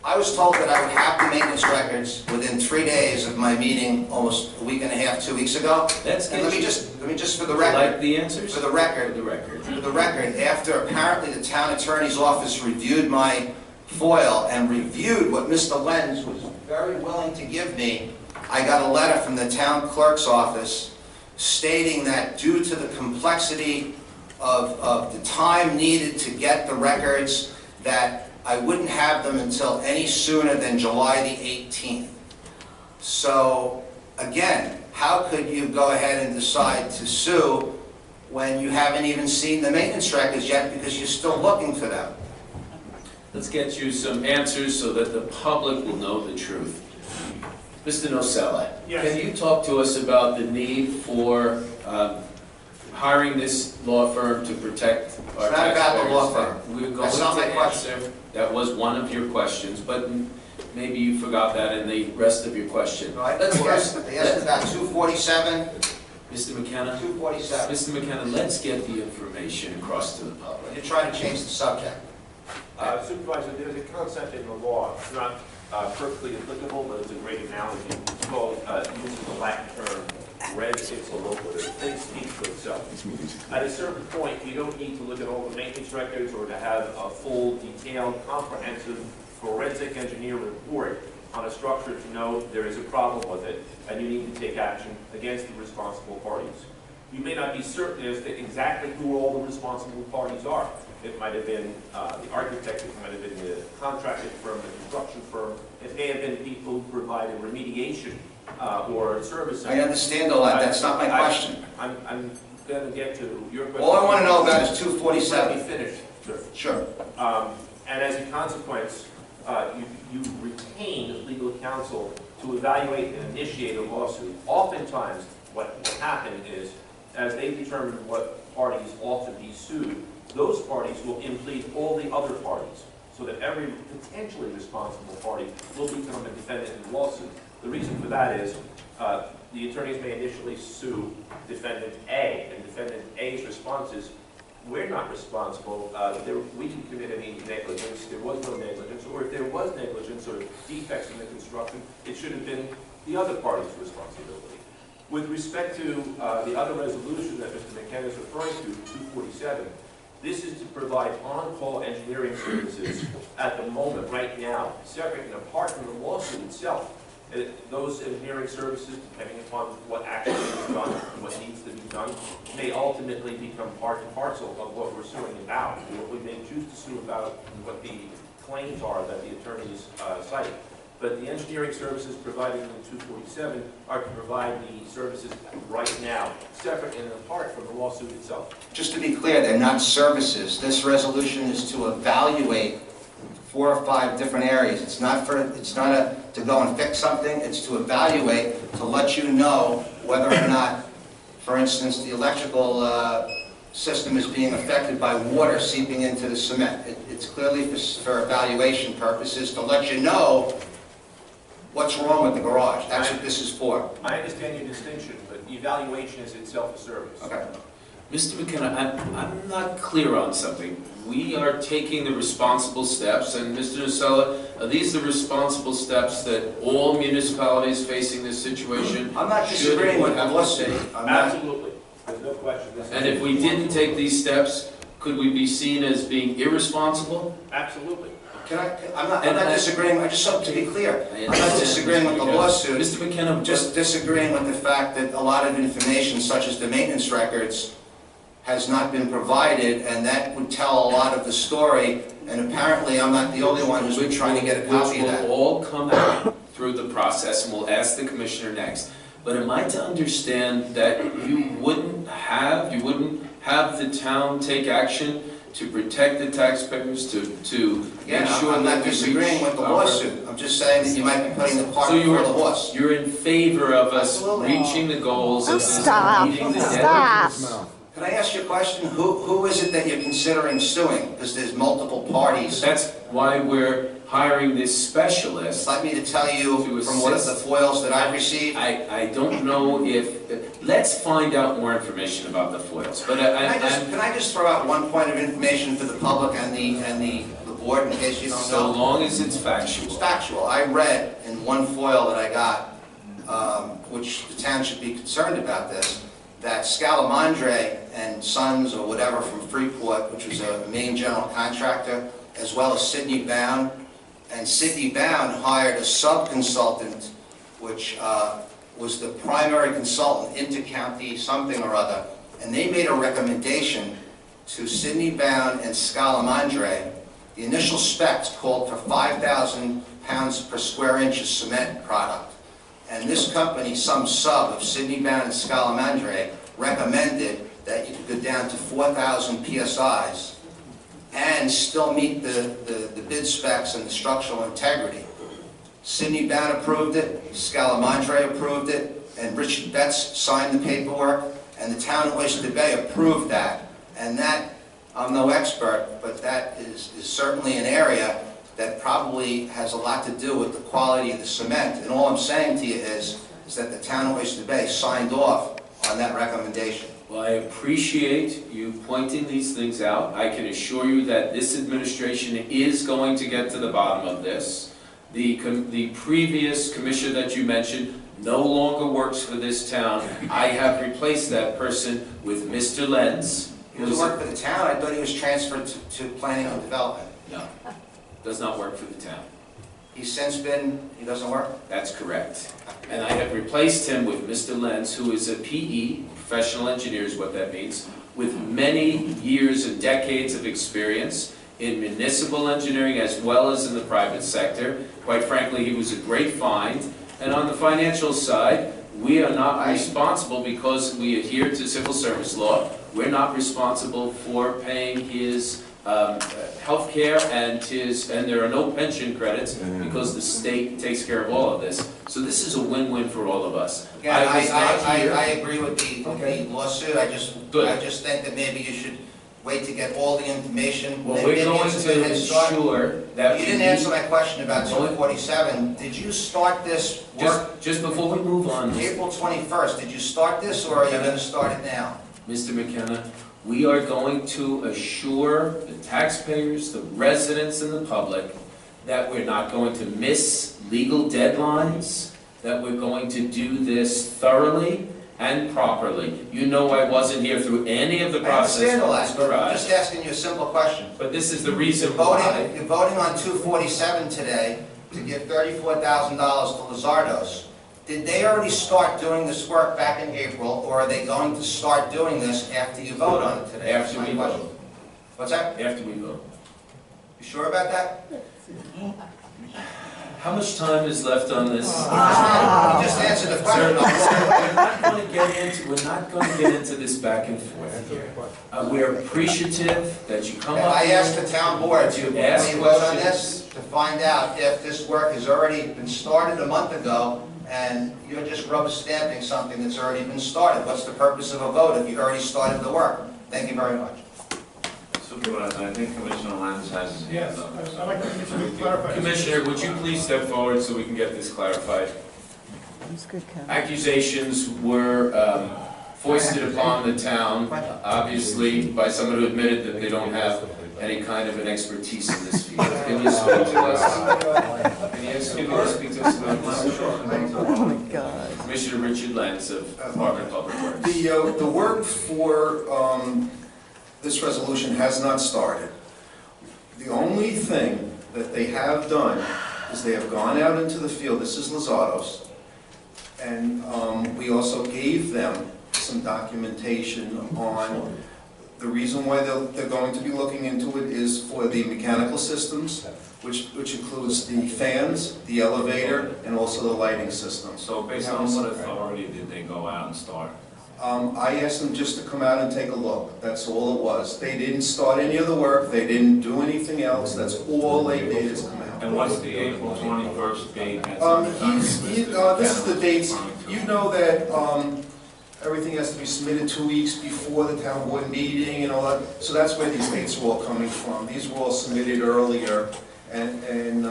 I was told that I would have the maintenance records within 3 days of my meeting almost a week and a half, 2 weeks ago. And let me just for the record. Like the answers? For the record. For the record, after apparently the town attorney's office reviewed my foil and reviewed what Mr. Lenz was very willing to give me, I got a letter from the town clerk's office stating that due to the complexity of the time needed to get the records, that I wouldn't have them until any sooner than July the 18th. So, again, how could you go ahead and decide to sue when you haven't even seen the maintenance records yet because you're still looking for them? Let's get you some answers so that the public will know the truth. Mr. Nocella, Yes. can you talk to us about the need for hiring this law firm to protect our taxpayers? It's not about the law firm. We're going That's not my to question. answer. That was one of your questions, but maybe you forgot that in the rest of your question. Right? Let's first, They asked about 247, Mr. McKenna. 247. Mr. McKenna, let's get the information across to the public. You're trying to change the subject. Supervisor, there's a concept in the law, it's not perfectly applicable, but it's a great analogy. It's called, uses the Latin term, res ipsa loquitur. The thing speaks for itself. At a certain point, you don't need to look at all the maintenance records or to have a full, detailed, comprehensive forensic engineer report on a structure to know there is a problem with it, and you need to take action against the responsible parties. You may not be certain as to exactly who all the responsible parties are. It might have been the architect, it might have been the contracting firm, the construction firm. It may have been people who provided remediation or service. I understand all that. That's not my question. I'm going to get to your question. All I want to know about is 247. Let me finish, sir. Sure. And as a consequence, you retain legal counsel to evaluate and initiate a lawsuit. Oftentimes, what will happen is, as they determine what parties ought to be sued, those parties will implead all the other parties, so that every potentially responsible party will become a defendant in the lawsuit. The reason for that is the attorneys may initially sue defendant A, and defendant A's response is, we're not responsible, we didn't commit any negligence, there was no negligence, or if there was negligence or defects in the construction, it should have been the other party's responsibility. With respect to the other resolution that Mr. McKenna is referring to, 247, this is to provide on-call engineering services at the moment, right now, separate and apart from the lawsuit itself. Those engineering services, depending upon what actually is done and what needs to be done, may ultimately become part and parcel of what we're suing about, what we may choose to sue about, and what the claims are that the attorneys cite. But the engineering services provided in 247 are to provide the services right now, separate and apart from the lawsuit itself. Just to be clear, they're not services. This resolution is to evaluate 4 or 5 different areas. It's not to go and fix something. It's to evaluate, to let you know whether or not, for instance, the electrical system is being affected by water seeping into the cement. It's clearly for evaluation purposes, to let you know what's wrong with the garage. That's what this is for. I understand your distinction, but evaluation is itself a service. Okay. Mr. McKenna, I'm not clear on something. We are taking the responsible steps, and Mr. Nocella, are these the responsible steps that all municipalities facing this situation? I'm not disagreeing with the lawsuit. Absolutely. There's no question. And if we didn't take these steps, could we be seen as being irresponsible? Absolutely. I'm not disagreeing. I just hope to be clear. I'm not disagreeing with the lawsuit. Mr. McKenna, I'm just disagreeing with the fact that a lot of information, such as the maintenance records, has not been provided, and that would tell a lot of the story. And apparently, I'm not the only one who's been trying to get a copy of that. Which will all come out through the process, and we'll ask the commissioner next. But am I to understand that you wouldn't have the town take action to protect the taxpayers, to make sure I'm that not we disagreeing with the lawsuit. I'm just saying that you might be putting the cart before the horse. You're in favor of us reaching the goals of this meeting the deadline? Can I ask you a question? Who is it that you're considering suing? Because there's multiple parties. That's why we're hiring this specialist. Like me to tell you from what of the foils that I've received? I don't know if, let's find out more information about the foils. But can I just throw out one point of information for the public and the board in case you don't know? So long as it's factual. It's factual. I read in one foil that I got, which the town should be concerned about this, that Scalamandre and Sons or whatever from Freeport, which was a main general contractor, as well as Sidney Bound, and Sidney Bound hired a sub-consultant, which was the primary consultant, Intercounty something or other, and they made a recommendation to Sidney Bound and Scalamandre. The initial specs called for 5,000 pounds per square inch of cement product. And this company, some sub of Sidney Bound and Scalamandre, recommended that you could go down to 4,000 PSIs and still meet the bid specs and the structural integrity. Sidney Bound approved it, Scalamandre approved it, and Richard Betts signed the paperwork, and the town of Oyster Bay approved that. And that, I'm no expert, but that is certainly an area that probably has a lot to do with the quality of the cement. And all I'm saying to you is that the town of Oyster Bay signed off on that recommendation. Well, I appreciate you pointing these things out. I can assure you that this administration is going to get to the bottom of this. The previous commissioner that you mentioned no longer works for this town. I have replaced that person with Mr. Lenz. He doesn't work for the town? I thought he was transferred to planning and development. No, does not work for the town. He's since been, he doesn't work? That's correct. And I have replaced him with Mr. Lenz, who is a PE, professional engineer is what that means, with many years and decades of experience in municipal engineering as well as in the private sector. Quite frankly, he was a great find. And on the financial side, we are not responsible because we adhere to civil service law. We're not responsible for paying his health care and there are no pension credits because the state takes care of all of this. So this is a win-win for all of us. Yeah, I agree with the lawsuit. I just think that maybe you should wait to get all the information? Well, Then we're maybe going it's to gonna start- ensure that You we didn't meet- answer my question about 247. Did you start this work Just before we move on, April 21st? Did you start this, or are you gonna start it now? Mr. McKenna, we are going to assure the taxpayers, the residents, and the public that we're not going to miss legal deadlines, that we're going to do this thoroughly and properly. You know I wasn't here through any of the I process understand all of this that, but I'm garage. just asking you a simple question. But this is the reason why. You're voting on 247 today to give $34,000 to Lizardos. Did they already start doing this work back in April, or are they going to start doing this after you vote on it today? After That's we my question. vote. What's that? After we vote. You sure about that? How much time is left on this? You just answered the question. We're not going to get into this back and forth here. We're appreciative that you come up I here. asked the town board to, when ask you vote on questions. this, to find out if this work has already been started a month ago, and you're just rubber stamping something that's already been started. What's the purpose of a vote if you already started the work? Thank you very much. Supervisor, I think Commissioner Lenz has his Yes, hand up. I'd like the Commissioner to clarify. Commissioner, would you please step forward so we can get this clarified? That's good, Kevin. Accusations were foisted upon the town, obviously by someone who admitted that they don't have any kind of an expertise in this field. Can you speak to us? Can you speak to us about this? Oh, my God. Commissioner Richard Lenz of Department of Public Works. The work for this resolution has not started. The only thing that they have done is they have gone out into the field, this is Lizardos, and we also gave them some documentation on the reason why they're going to be looking into it is for the mechanical systems, which includes the fans, the elevator, and also the lighting system. So based on what authority did they go out and start? I asked them just to come out and take a look. That's all it was. They didn't start any of the work. They didn't do anything else. That's all they did is come out. And what's the April 21st date? This is the dates. You know that everything has to be submitted 2 weeks before the town board meeting and all that. So that's where these dates are all coming from. These were all submitted earlier. And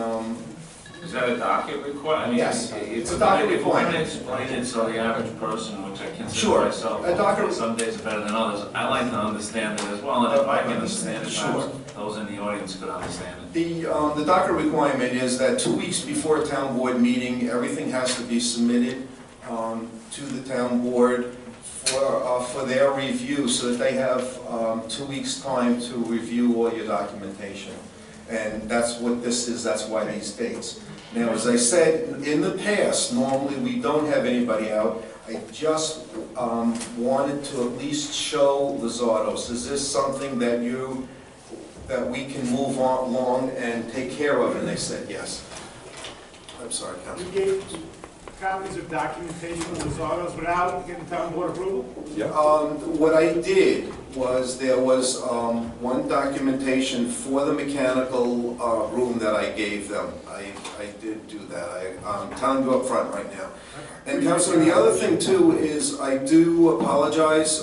Is that a docket requirement? I mean, yes, it's a docket If you want to requirement. explain it so the average person, which I consider Sure. myself, A docket- some days are better than others, I like to understand it as well, and if I can understand it, Sure. perhaps those in the audience could understand it. the docket requirement is that 2 weeks before a town board meeting, everything has to be submitted to the town board for their review, so that they have 2 weeks' time to review all your documentation. And that's what this is, that's why these dates. Now, as I said, in the past, normally we don't have anybody out. I just wanted to at least show Lizardos, is this something that we can move on along and take care of? And they said yes. I'm sorry, Councilman. You gave copies of documentation of Lizardos without getting town board approval? What I did was, there was one documentation for the mechanical room that I gave them. I did do that. I'm telling you up front right now. And Councilman, the other thing too is, I do apologize.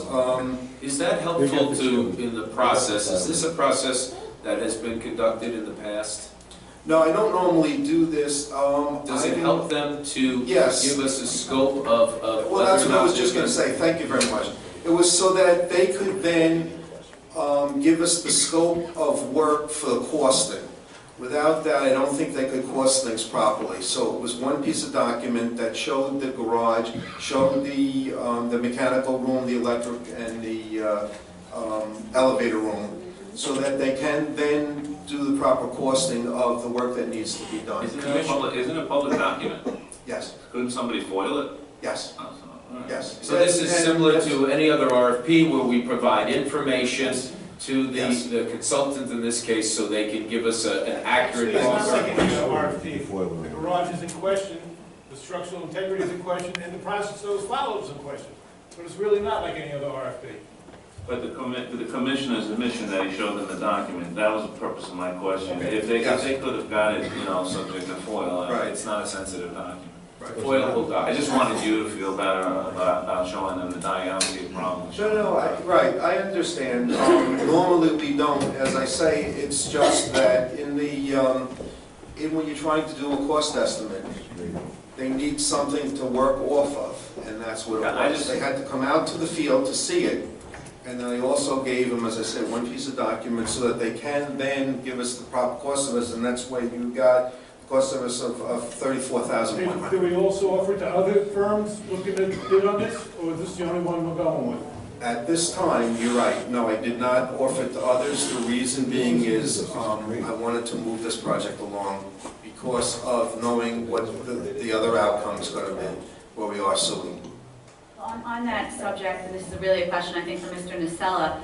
Is that helpful in the process? Is this a process that has been conducted in the past? No, I don't normally do this. Does it help them to Yes. give us a scope of Well, that's what I was just going to say. Thank you very much. It was so that they could then give us the scope of work for the costing. Without that, I don't think they could cost things properly. So it was one piece of document that showed the garage, showed the mechanical room, the electric, and the elevator room, so that they can then do the proper costing of the work that needs to be done. Isn't it a public document? Yes. Couldn't somebody foil it? Yes. Oh, so, all right. Yes. So this is similar to any other RFP where we provide information to Yes. the consultant in this case, so they can give us an accurate It's not like answer. any other RFP. The garage is in question, the structural integrity is in question, and the process that was followed is in question. But it's really not like any other RFP. But the commissioner's admission that he showed them the document, that was the purpose of my question. Okay. If they Yes. could have got it, subject to FOIL, Right. it's not a sensitive document. Foil will die. I just wanted you to feel better about showing them the die. I don't see a problem. Right, I understand. Normally we don't, as I say, it's just that when you're trying to do a cost estimate, they need something to work off of, and that's what it was. They had to come out to the field to see it, and then I also gave them, as I said, one piece of document so that they can then give us the proper cost of us, and that's where you got cost of us of $34,100. Did we also offer to other firms looking to bid on this, or is this the only one we're going with? At this time, you're right. No, I did not offer it to others. The reason being is I wanted to move this project along because of knowing what the other outcome is going to be, where we are suing. On that subject, and this is really a question I think for Mr. Nacella,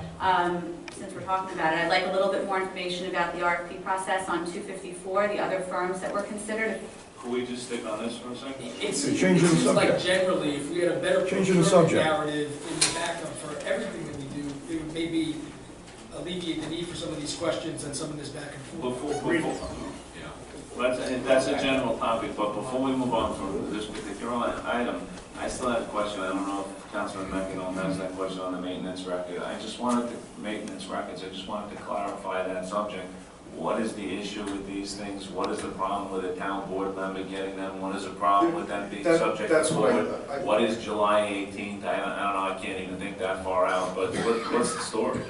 since we're talking about it, I'd like a little bit more information about the RFP process on 254, the other firms that were considered. Could we just stick on this for a second? It seems like generally, if we had a better procurement narrative in the backup for everything that we do, it would maybe alleviate the need for some of these questions and some of this back and forth. That's a general topic, but before we move on from this particular item, I still have a question. I don't know if Councilman McEnroe has that question on the maintenance record. I just wanted to clarify that subject. What is the issue with these things? What is the problem with a town board member getting them? What is the problem with them being subject to forward? What is July 18th? I don't know, I can't even think that far out, but what's the story?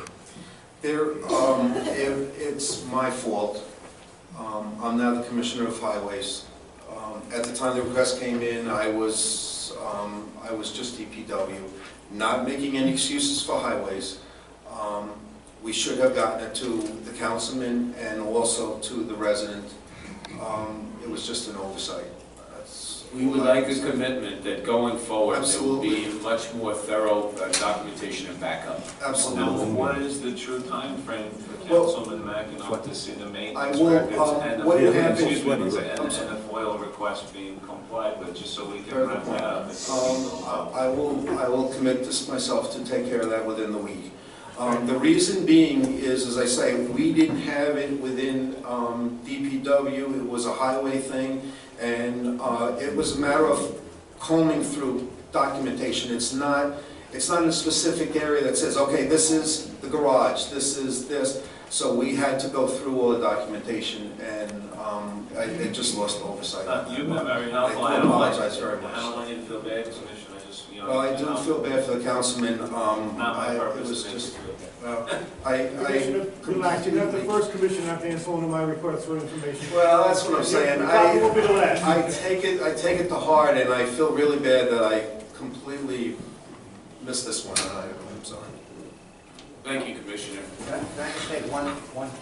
It's my fault. I'm now the Commissioner of Highways. At the time the request came in, I was just DPW, not making any excuses for highways. We should have gotten it to the councilman and also to the resident. It was just an oversight. We would like a commitment that going forward there will be much more thorough documentation and backup. Absolutely. Now, what is the true time frame for Councilman McEnroe to see the maintenance records and the FOIL request being complied with, just so we can wrap that up? I will commit this myself to take care of that within the week. The reason being is, as I say, we didn't have it within DPW. It was a highway thing, and it was a matter of combing through documentation. It's not in a specific area that says, okay, this is the garage, this is this. So we had to go through all the documentation, and I just lost oversight. You've been very helpful. I apologize very much. I don't want you to feel bad, Commissioner. Well, I do feel bad for the councilman. Not my purpose. It was just, Commissioner, relax. You're not the first commissioner to answer one of my requests for information. Well, that's what I'm saying. Will be the last. I take it to heart, and I feel really bad that I completely missed this one. I'm sorry. Thank you, Commissioner. Can I just make one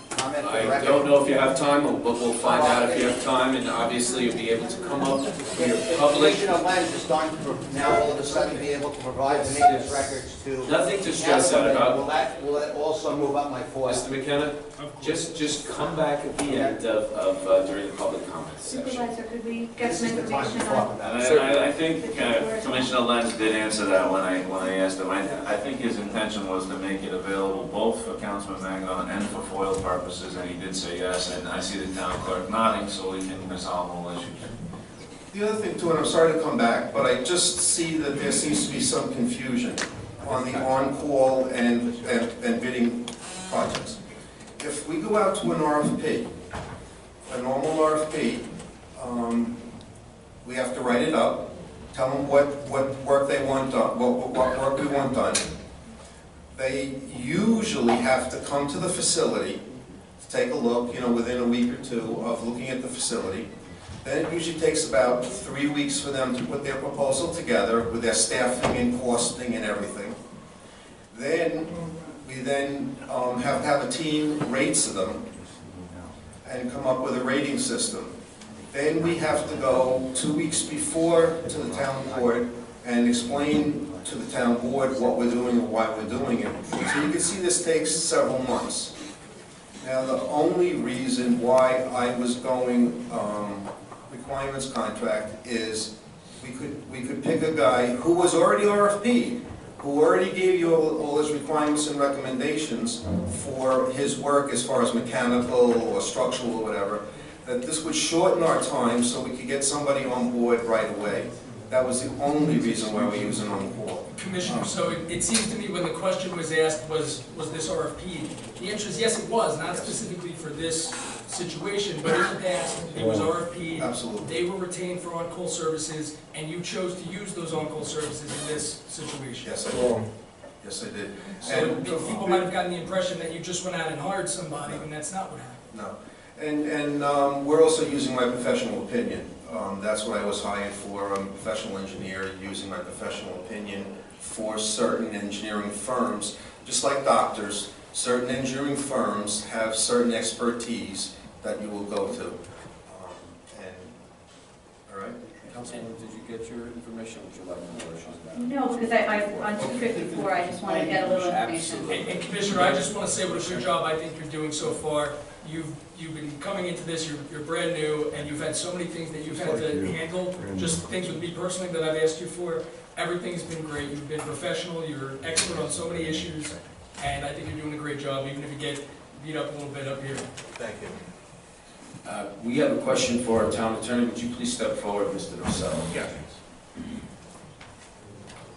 comment? I don't know if you have time, but we'll find out if you have time, and obviously you'll be able to come up with your public. Commissioner Lenz is going to now all of a sudden be able to provide the maintenance records to... Nothing to stress out about. Will that also move up my FOIL? Mr. McKenna, just come back at the end of during the public comment section. Supervisor, could we get some information on? I think Commissioner Lenz did answer that when I asked him. I think his intention was to make it available both for Councilman McEnroe and for FOIL purposes, and he did say yes, and I see the town clerk nodding, so we can resolve all issues. The other thing too, and I'm sorry to come back, but I just see that there seems to be some confusion on the on-call and bidding projects. If we go out to an RFP, a normal RFP, we have to write it up, tell them what work they want done, what work we want done. They usually have to come to the facility to take a look, within a week or two of looking at the facility. Then it usually takes about 3 weeks for them to put their proposal together with their staffing and costing and everything. Then we have to have a team rates them and come up with a rating system. Then we have to go 2 weeks before to the town board and explain to the town board what we're doing and why we're doing it. So you can see this takes several months. Now the only reason why I was going requirements contract is we could pick a guy who was already RFP'd, who already gave you all his requirements and recommendations for his work as far as mechanical or structural or whatever, that this would shorten our time so we could get somebody on board right away. That was the only reason why we're using on-call. Commissioner, so it seems to me when the question was asked, was this RFP? The answer is yes, it was, not specifically for this situation, but in the past, it was RFP. Absolutely. They were retained for on-call services, and you chose to use those on-call services in this situation. Yes, I did. Yes, I did. So people might have gotten the impression that you just went out and hired somebody, and that's not what happened. No. And we're also using my professional opinion. That's what I was hired for. I'm a professional engineer, using my professional opinion for certain engineering firms. Just like doctors, certain engineering firms have certain expertise that you will go to. All right? Councilwoman, did you get your information? Would you like more? No, because on 254, I just want to get a little information. And Commissioner, I just want to say what a good job I think you're doing so far. You've been coming into this, you're brand new, and you've had so many things that you've had to handle, just things with me personally that I've asked you for. Everything's been great. You've been professional, you're an expert on so many issues, and I think you're doing a great job, even if you get beat up a little bit up here. Thank you. We have a question for our town attorney. Would you please step forward, Mr. Nocello? Yes.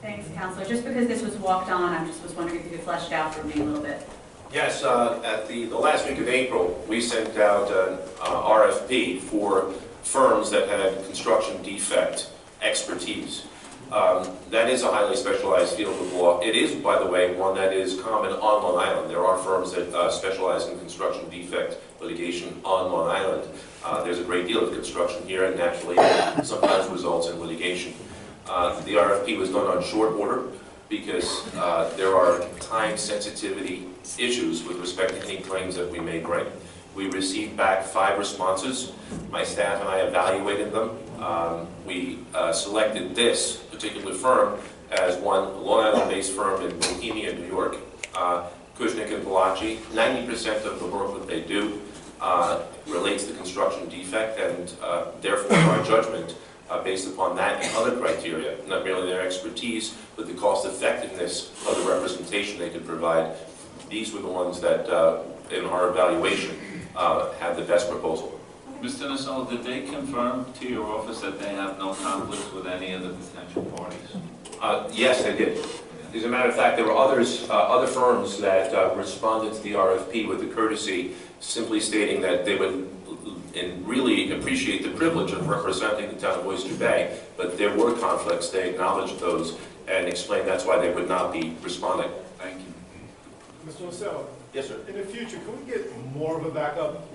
Thanks, Counselor. Just because this was walked on, I just was wondering if you could flesh it out for me a little bit. Yes, at the last week of April, we sent out an RFP for firms that had construction defect expertise. That is a highly specialized field of law. It is, by the way, one that is common on Long Island. There are firms that specialize in construction defect litigation on Long Island. There's a great deal of construction here, and naturally, sometimes results in litigation. The RFP was done on short order because there are time sensitivity issues with respect to any claims that we may bring. We received back 5 responses. My staff and I evaluated them. We selected this particular firm as one Long Island-based firm in Bohemia, New York. Kushnick and Balachi, 90% of the work that they do relates to construction defect, and therefore our judgment based upon that and other criteria, not merely their expertise, but the cost effectiveness of the representation they could provide. These were the ones that, in our evaluation, had the best proposal. Mr. Nocello, did they confirm to your office that they have no conflicts with any of the potential parties? Yes, they did. As a matter of fact, there were other firms that responded to the RFP with the courtesy, simply stating that they would and really appreciate the privilege of representing the town of Oyster Bay, but there were conflicts. They acknowledged those and explained that's why they would not be responding. Thank you. Mr. Nocello? Yes, sir. In the future, can we get more of a backup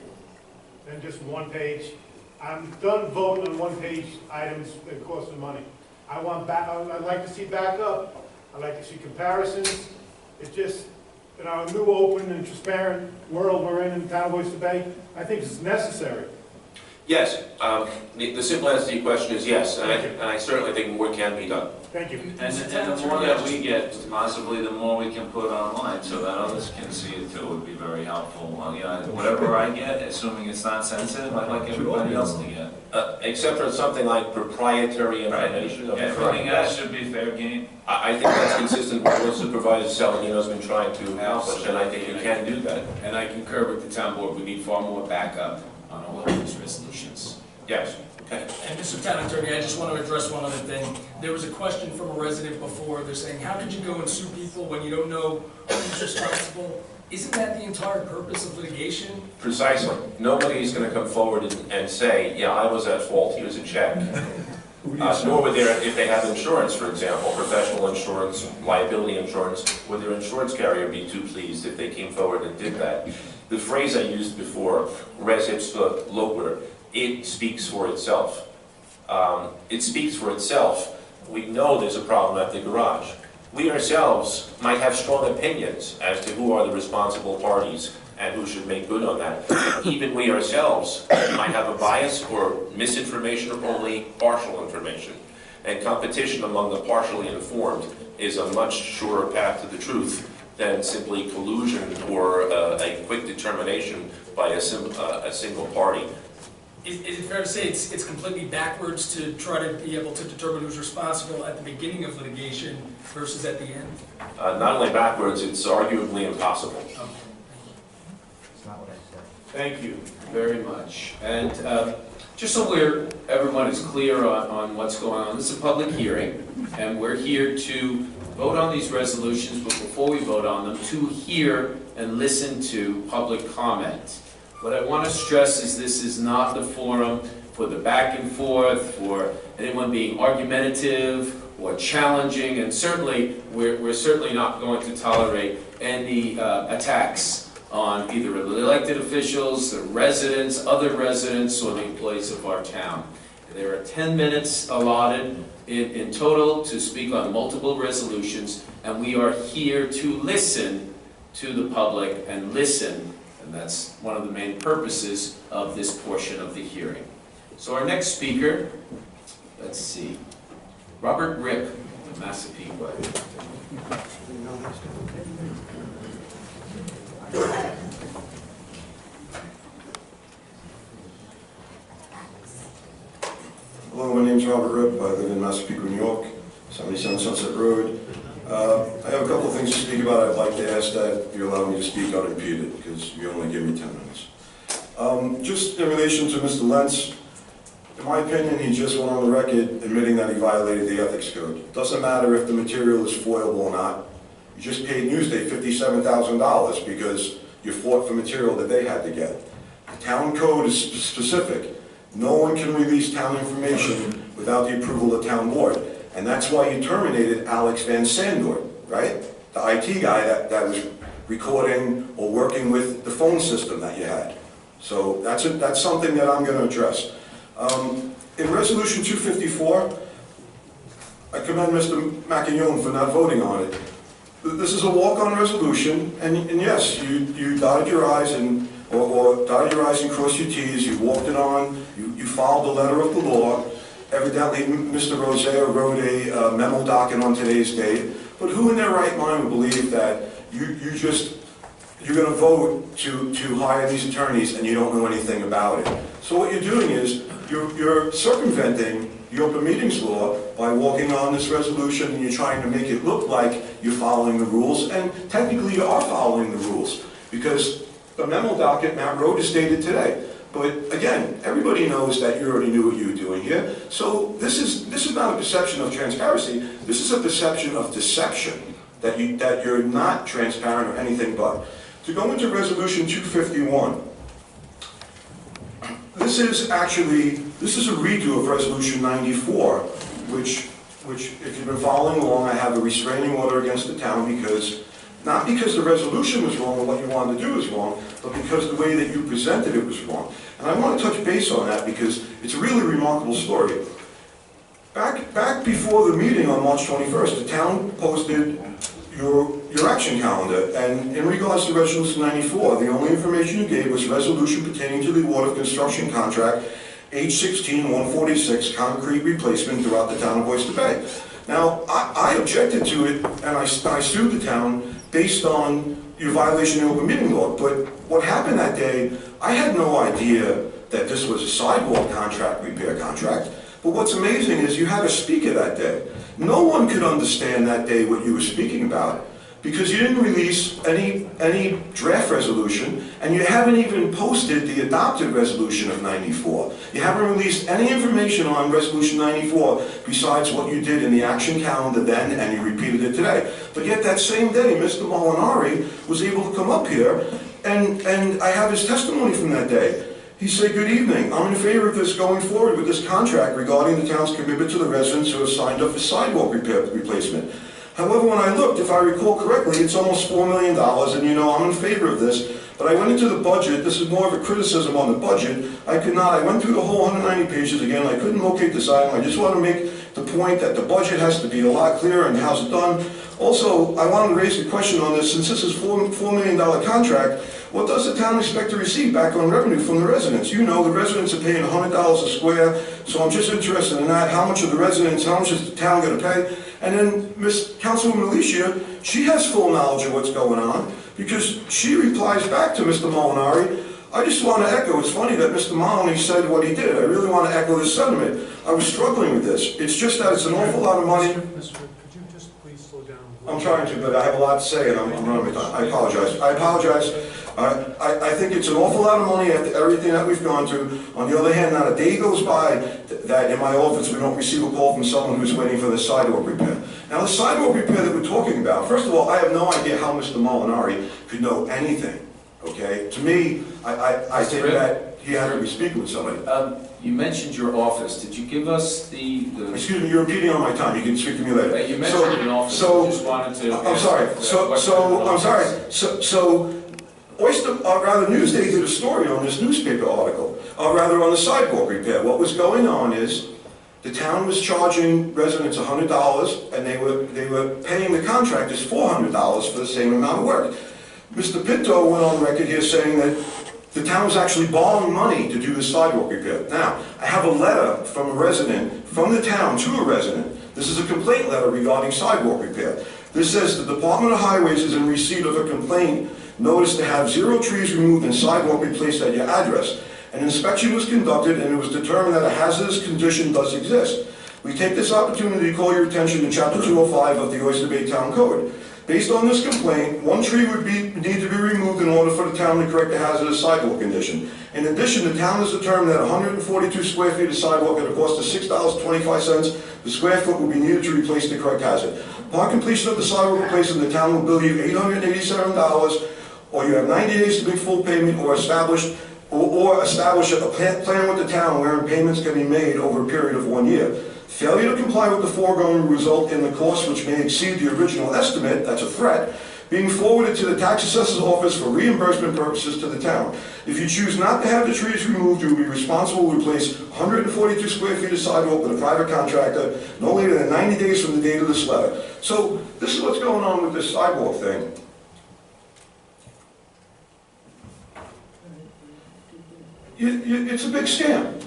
than just one page? I'm done voting on one-page items that cost me money. I'd like to see backup. I'd like to see comparisons. It's just, in our new open and transparent world we're in the town of Oyster Bay, I think it's necessary. Yes. The simple answer to your question is yes, and I certainly think more can be done. Thank you. And the more that we get, possibly the more we can put online so that others can see it too would be very helpful. You know, whatever I get, assuming it's not sensitive, I'd like everybody else to get. Except for something like proprietary information. Right. Everything else should be fair game. I think that's consistent with what Supervisor Saladino's been trying to accomplish, and I think you can do that. And I concur with the town board. We need far more backup on all of these resolutions. Yes. Okay. And Mr. Town Attorney, I just want to address one other thing. There was a question from a resident before. They're saying, how could you go and sue people when you don't know who's responsible? Isn't that the entire purpose of litigation? Precisely. Nobody's going to come forward and say, yeah, I was at fault, here's a check. Nor would there, if they have insurance, for example, professional insurance, liability insurance, would their insurance carrier be too pleased if they came forward and did that? The phrase I used before, res ipsa loquitur, it speaks for itself. It speaks for itself. We know there's a problem at the garage. We ourselves might have strong opinions as to who are the responsible parties and who should make good on that. Even we ourselves might have a bias or misinformation or only partial information. And competition among the partially informed is a much surer path to the truth than simply collusion or a quick determination by a single party. Is it fair to say it's completely backwards to try to be able to determine who's responsible at the beginning of litigation versus at the end? Not only backwards, it's arguably impossible. Okay. That's not what I said. Thank you very much. And just so everyone is clear on what's going on, this is a public hearing, and we're here to vote on these resolutions, but before we vote on them, to hear and listen to public comment. What I want to stress is this is not the forum for the back and forth, for anyone being argumentative or challenging, and certainly, we're certainly not going to tolerate any attacks on either the elected officials, the residents, other residents, or the employees of our town. There are 10 minutes allotted in total to speak on multiple resolutions, and we are here to listen to the public and listen, and that's one of the main purposes of this portion of the hearing. So our next speaker, let's see, Robert Ripp of Massapequa. Hello, my name is Robert Ripp. I live in Massapequa, New York, 77 Sunset Road. I have a couple of things to speak about. I'd like to ask that you allow me to speak unimpeded, because you only give me 10 minutes. Just in relation to Mr. Lentz, in my opinion, he just went on the record admitting that he violated the ethics code. Doesn't matter if the material is foilable or not. You just paid Newsday $57,000 because you fought for material that they had to get. The town code is specific. No one can release town information without the approval of the town board. And that's why you terminated Alex Van Sandor, right? The IT guy that was recording or working with the phone system that you had. So that's something that I'm going to address. In Resolution 254, I commend Mr. McInerney for not voting on it. This is a walk-on resolution, and yes, you dotted your I's or dotted your I's and crossed your T's, you walked it on, you followed the letter of the law. Evidently, Mr. Rosea wrote a memo docket on today's date, but who in their right mind would believe that you're going to vote to hire these attorneys and you don't know anything about it? So what you're doing is, you're circumventing the open meetings law by walking on this resolution, and you're trying to make it look like you're following the rules, and technically you are following the rules, because the memo docket Matt wrote is dated today. But again, everybody knows that you already knew what you were doing here. So this is not a perception of transparency. This is a perception of deception, that you're not transparent or anything but. To go into Resolution 251, this is a redo of Resolution 94, which if you've been following along, I have a restraining order against the town not because the resolution was wrong or what you wanted to do was wrong, but because the way that you presented it was wrong. And I want to touch base on that because it's a really remarkable story. Back before the meeting on March 21st, the town posted your action calendar, and in regards to Resolution 94, the only information you gave was resolution pertaining to the award of construction contract H16-146 concrete replacement throughout the town of Oyster Bay. Now, I objected to it, and I sued the town based on your violation of the open meeting law. But what happened that day, I had no idea that this was a sidewalk contract, repair contract. But what's amazing is you had a speaker that day. No one could understand that day what you were speaking about, because you didn't release any draft resolution, and you haven't even posted the adopted resolution of 94. You haven't released any information on resolution 94 besides what you did in the action calendar then, and you repeated it today. But yet that same day, Mr. Molinari was able to come up here, and I have his testimony from that day. He said, "Good evening. I'm in favor of this going forward with this contract regarding the town's commitment to the residents who have signed up for sidewalk replacement. However, when I looked, if I recall correctly, it's almost $4 million, and you know I'm in favor of this. But I went into the budget. This is more of a criticism on the budget. I went through the whole 190 pages again. I couldn't locate this item. I just want to make the point that the budget has to be a lot clearer and how's it done. Also, I wanted to raise a question on this. Since this is $4 million contract, what does the town expect to receive back on revenue from the residents? You know, the residents are paying $100 a square, so I'm just interested in that. How much are the residents, how much is the town going to pay? And then Ms. Councilwoman Alicia, she has full knowledge of what's going on, because she replies back to Mr. Molinari. I just want to echo, it's funny that Mr. Molinari said what he did. I really want to echo this sentiment. I was struggling with this. It's just that it's an awful lot of money. Mr. Could you just please slow down? I'm trying to, but I have a lot to say, and I'm running out of time. I apologize. I apologize. I think it's an awful lot of money after everything that we've gone through. On the other hand, not a day goes by that in my office we don't receive a call from someone who's waiting for the sidewalk repair. Now, the sidewalk repair that we're talking about, first of all, I have no idea how Mr. Molinari could know anything, okay? To me, I think that he had to be speaking with somebody. You mentioned your office. Did you give us the... Excuse me, you're repeating on my time. You can speak to me later. You mentioned an office. I just wanted to... I'm sorry. So, Oyster, rather Newsday did a story on this newspaper article, rather on the sidewalk repair. What was going on is the town was charging residents $100, and they were paying the contractors $400 for the same amount of work. Mr. Pinto went on record here saying that the town was actually borrowing money to do the sidewalk repair. Now, I have a letter from a resident, from the town to a resident. This is a complaint letter regarding sidewalk repair. This says the Department of Highways is in receipt of a complaint notice to have 0 trees removed and sidewalk replaced at your address. An inspection was conducted and it was determined that a hazardous condition does exist. We take this opportunity to call your attention to Chapter 205 of the Oyster Bay Town Code. Based on this complaint, 1 tree would need to be removed in order for the town to correct the hazardous sidewalk condition. In addition, the town has determined that 142 square feet of sidewalk at a cost of $6.25 per square foot will be needed to replace the correct hazard. Upon completion of the sidewalk replacement, the town will bill you $887, or you have 90 days to make full payment, or establish a plan with the town wherein payments can be made over a period of 1 year. Failure to comply with the foregoing will result in the cost which may exceed the original estimate, that's a threat, being forwarded to the tax assessor's office for reimbursement purposes to the town. If you choose not to have the trees removed, you will be responsible to replace 142 square feet of sidewalk with a private contractor no later than 90 days from the date of this letter. So this is what's going on with this sidewalk thing. It's a big scam.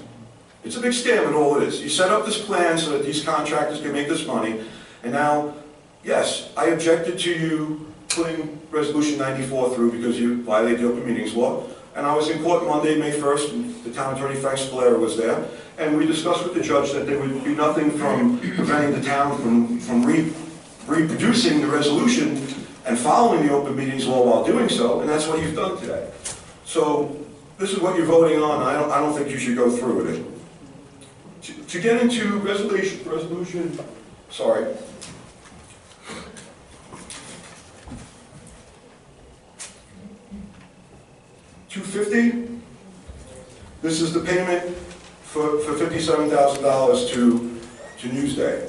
It's a big scam, and all it is. You set up this plan so that these contractors can make this money, and now, yes, I objected to you putting Resolution 94 through because you violated the Open Meetings Law, and I was in court Monday, May 1st, and the town attorney, Frank Scalera, was there, and we discussed with the judge that there would be nothing from preventing the town from reproducing the resolution and following the Open Meetings Law while doing so, and that's what you've done today. So, this is what you're voting on. I don't think you should go through with it. To get into resolution, sorry. $250. This is the payment for $57,000 to Newsday.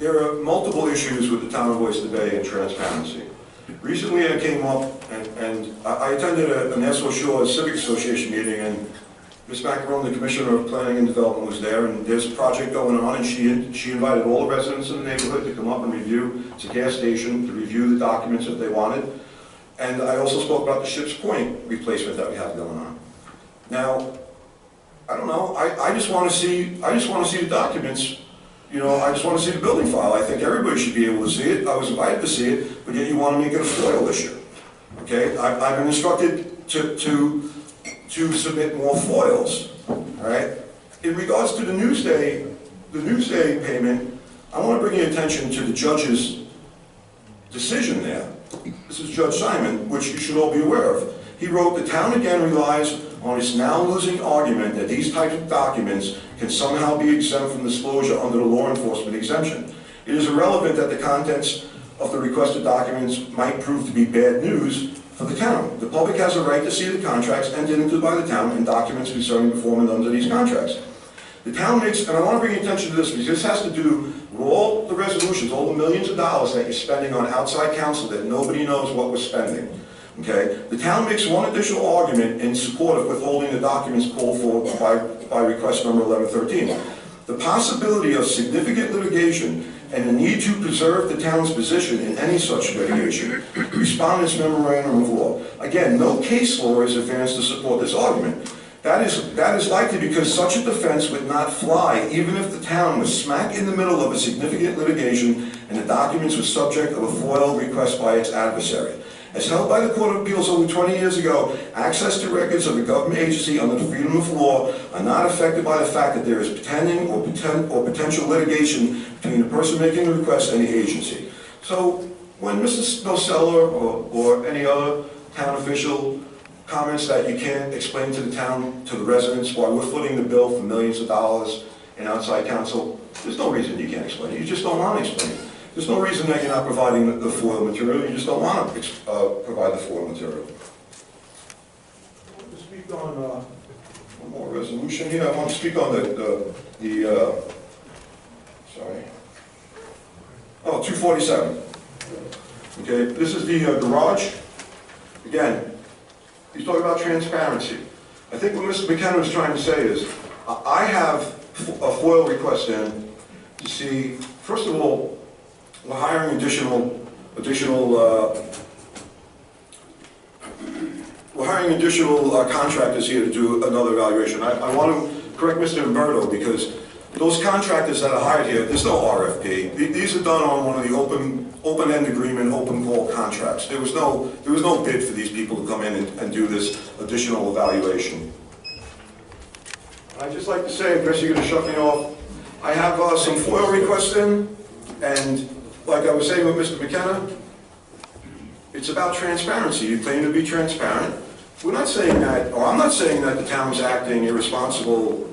There are multiple issues with the town of Oyster Bay and transparency. Recently I came up and I attended a Nassau Shores Civic Association meeting, and Ms. Macaron, the Commissioner of Planning and Development, was there, and there's a project going on, and she invited all the residents in the neighborhood to come up and review. It's a gas station, to review the documents that they wanted. And I also spoke about the Ship's Point replacement that we have going on. Now, I don't know, I just want to see the documents. You know, I just want to see the building file. I think everybody should be able to see it. I was invited to see it, but yet you want to make it a FOIL issue. Okay, I've been instructed to submit more FOILs. All right. In regards to the Newsday payment, I want to bring your attention to the judge's decision there. This is Judge Simon, which you should all be aware of. He wrote, "The town again relies on its now losing argument that these types of documents can somehow be exempt from disclosure under the law enforcement exemption. It is irrelevant that the contents of the requested documents might prove to be bad news for the town. The public has a right to see the contracts entered into by the town and documents concerning performance under these contracts. The town makes," and I want to bring attention to this because this has to do with all the resolutions, all the millions of dollars that you're spending on outside counsel that nobody knows what we're spending. Okay? The town makes one additional argument in support of withholding the documents called for by request number 1113. The possibility of significant litigation and the need to preserve the town's position in any such litigation. Respondent's memorandum of law. Again, no case law is advanced to support this argument. That is likely because such a defense would not fly even if the town was smack in the middle of a significant litigation and the documents were subject of a FOIL request by its adversary. As held by the Court of Appeals over 20 years ago, access to records of a government agency under the freedom of law are not affected by the fact that there is pending or potential litigation between the person making the request and the agency. So when Mr. Nocella or any other town official comments that you can't explain to the town, to the residents, why we're footing the bill for millions of dollars in outside counsel, there's no reason you can't explain it. You just don't want to explain it. There's no reason that you're not providing the FOIL material. You just don't want to provide the FOIL material. I want to speak on one more resolution here. I want to speak on sorry. Oh, 247. Okay, this is the garage. Again, he's talking about transparency. I think what Mr. McKenna was trying to say is, I have a FOIL request in to see, first of all, we're hiring additional contractors here to do another evaluation. I want to correct Mr. Umberto, because those contractors that are hired here, there's no RFP. These are done on one of the open-end agreement, open call contracts. There was no bid for these people to come in and do this additional evaluation. I'd just like to say, in case you're going to shut me off, I have some FOIL requests in, and like I was saying with Mr. McKenna, it's about transparency. You claim to be transparent. We're not saying that, or I'm not saying that the town's acting irresponsible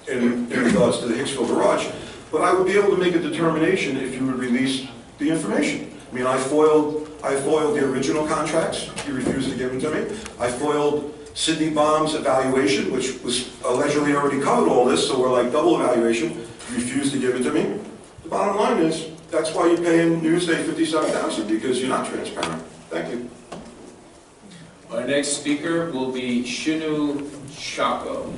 in regards to the Hicksville garage, but I would be able to make a determination if you would release the information. I mean, I foiled the original contracts. He refused to give them to me. I foiled Sidney Baum's evaluation, which was allegedly already covered all this, so we're like double evaluation. He refused to give it to me. The bottom line is, that's why you're paying Newsday $57,000, because you're not transparent. Thank you. Our next speaker will be Shinu Shako.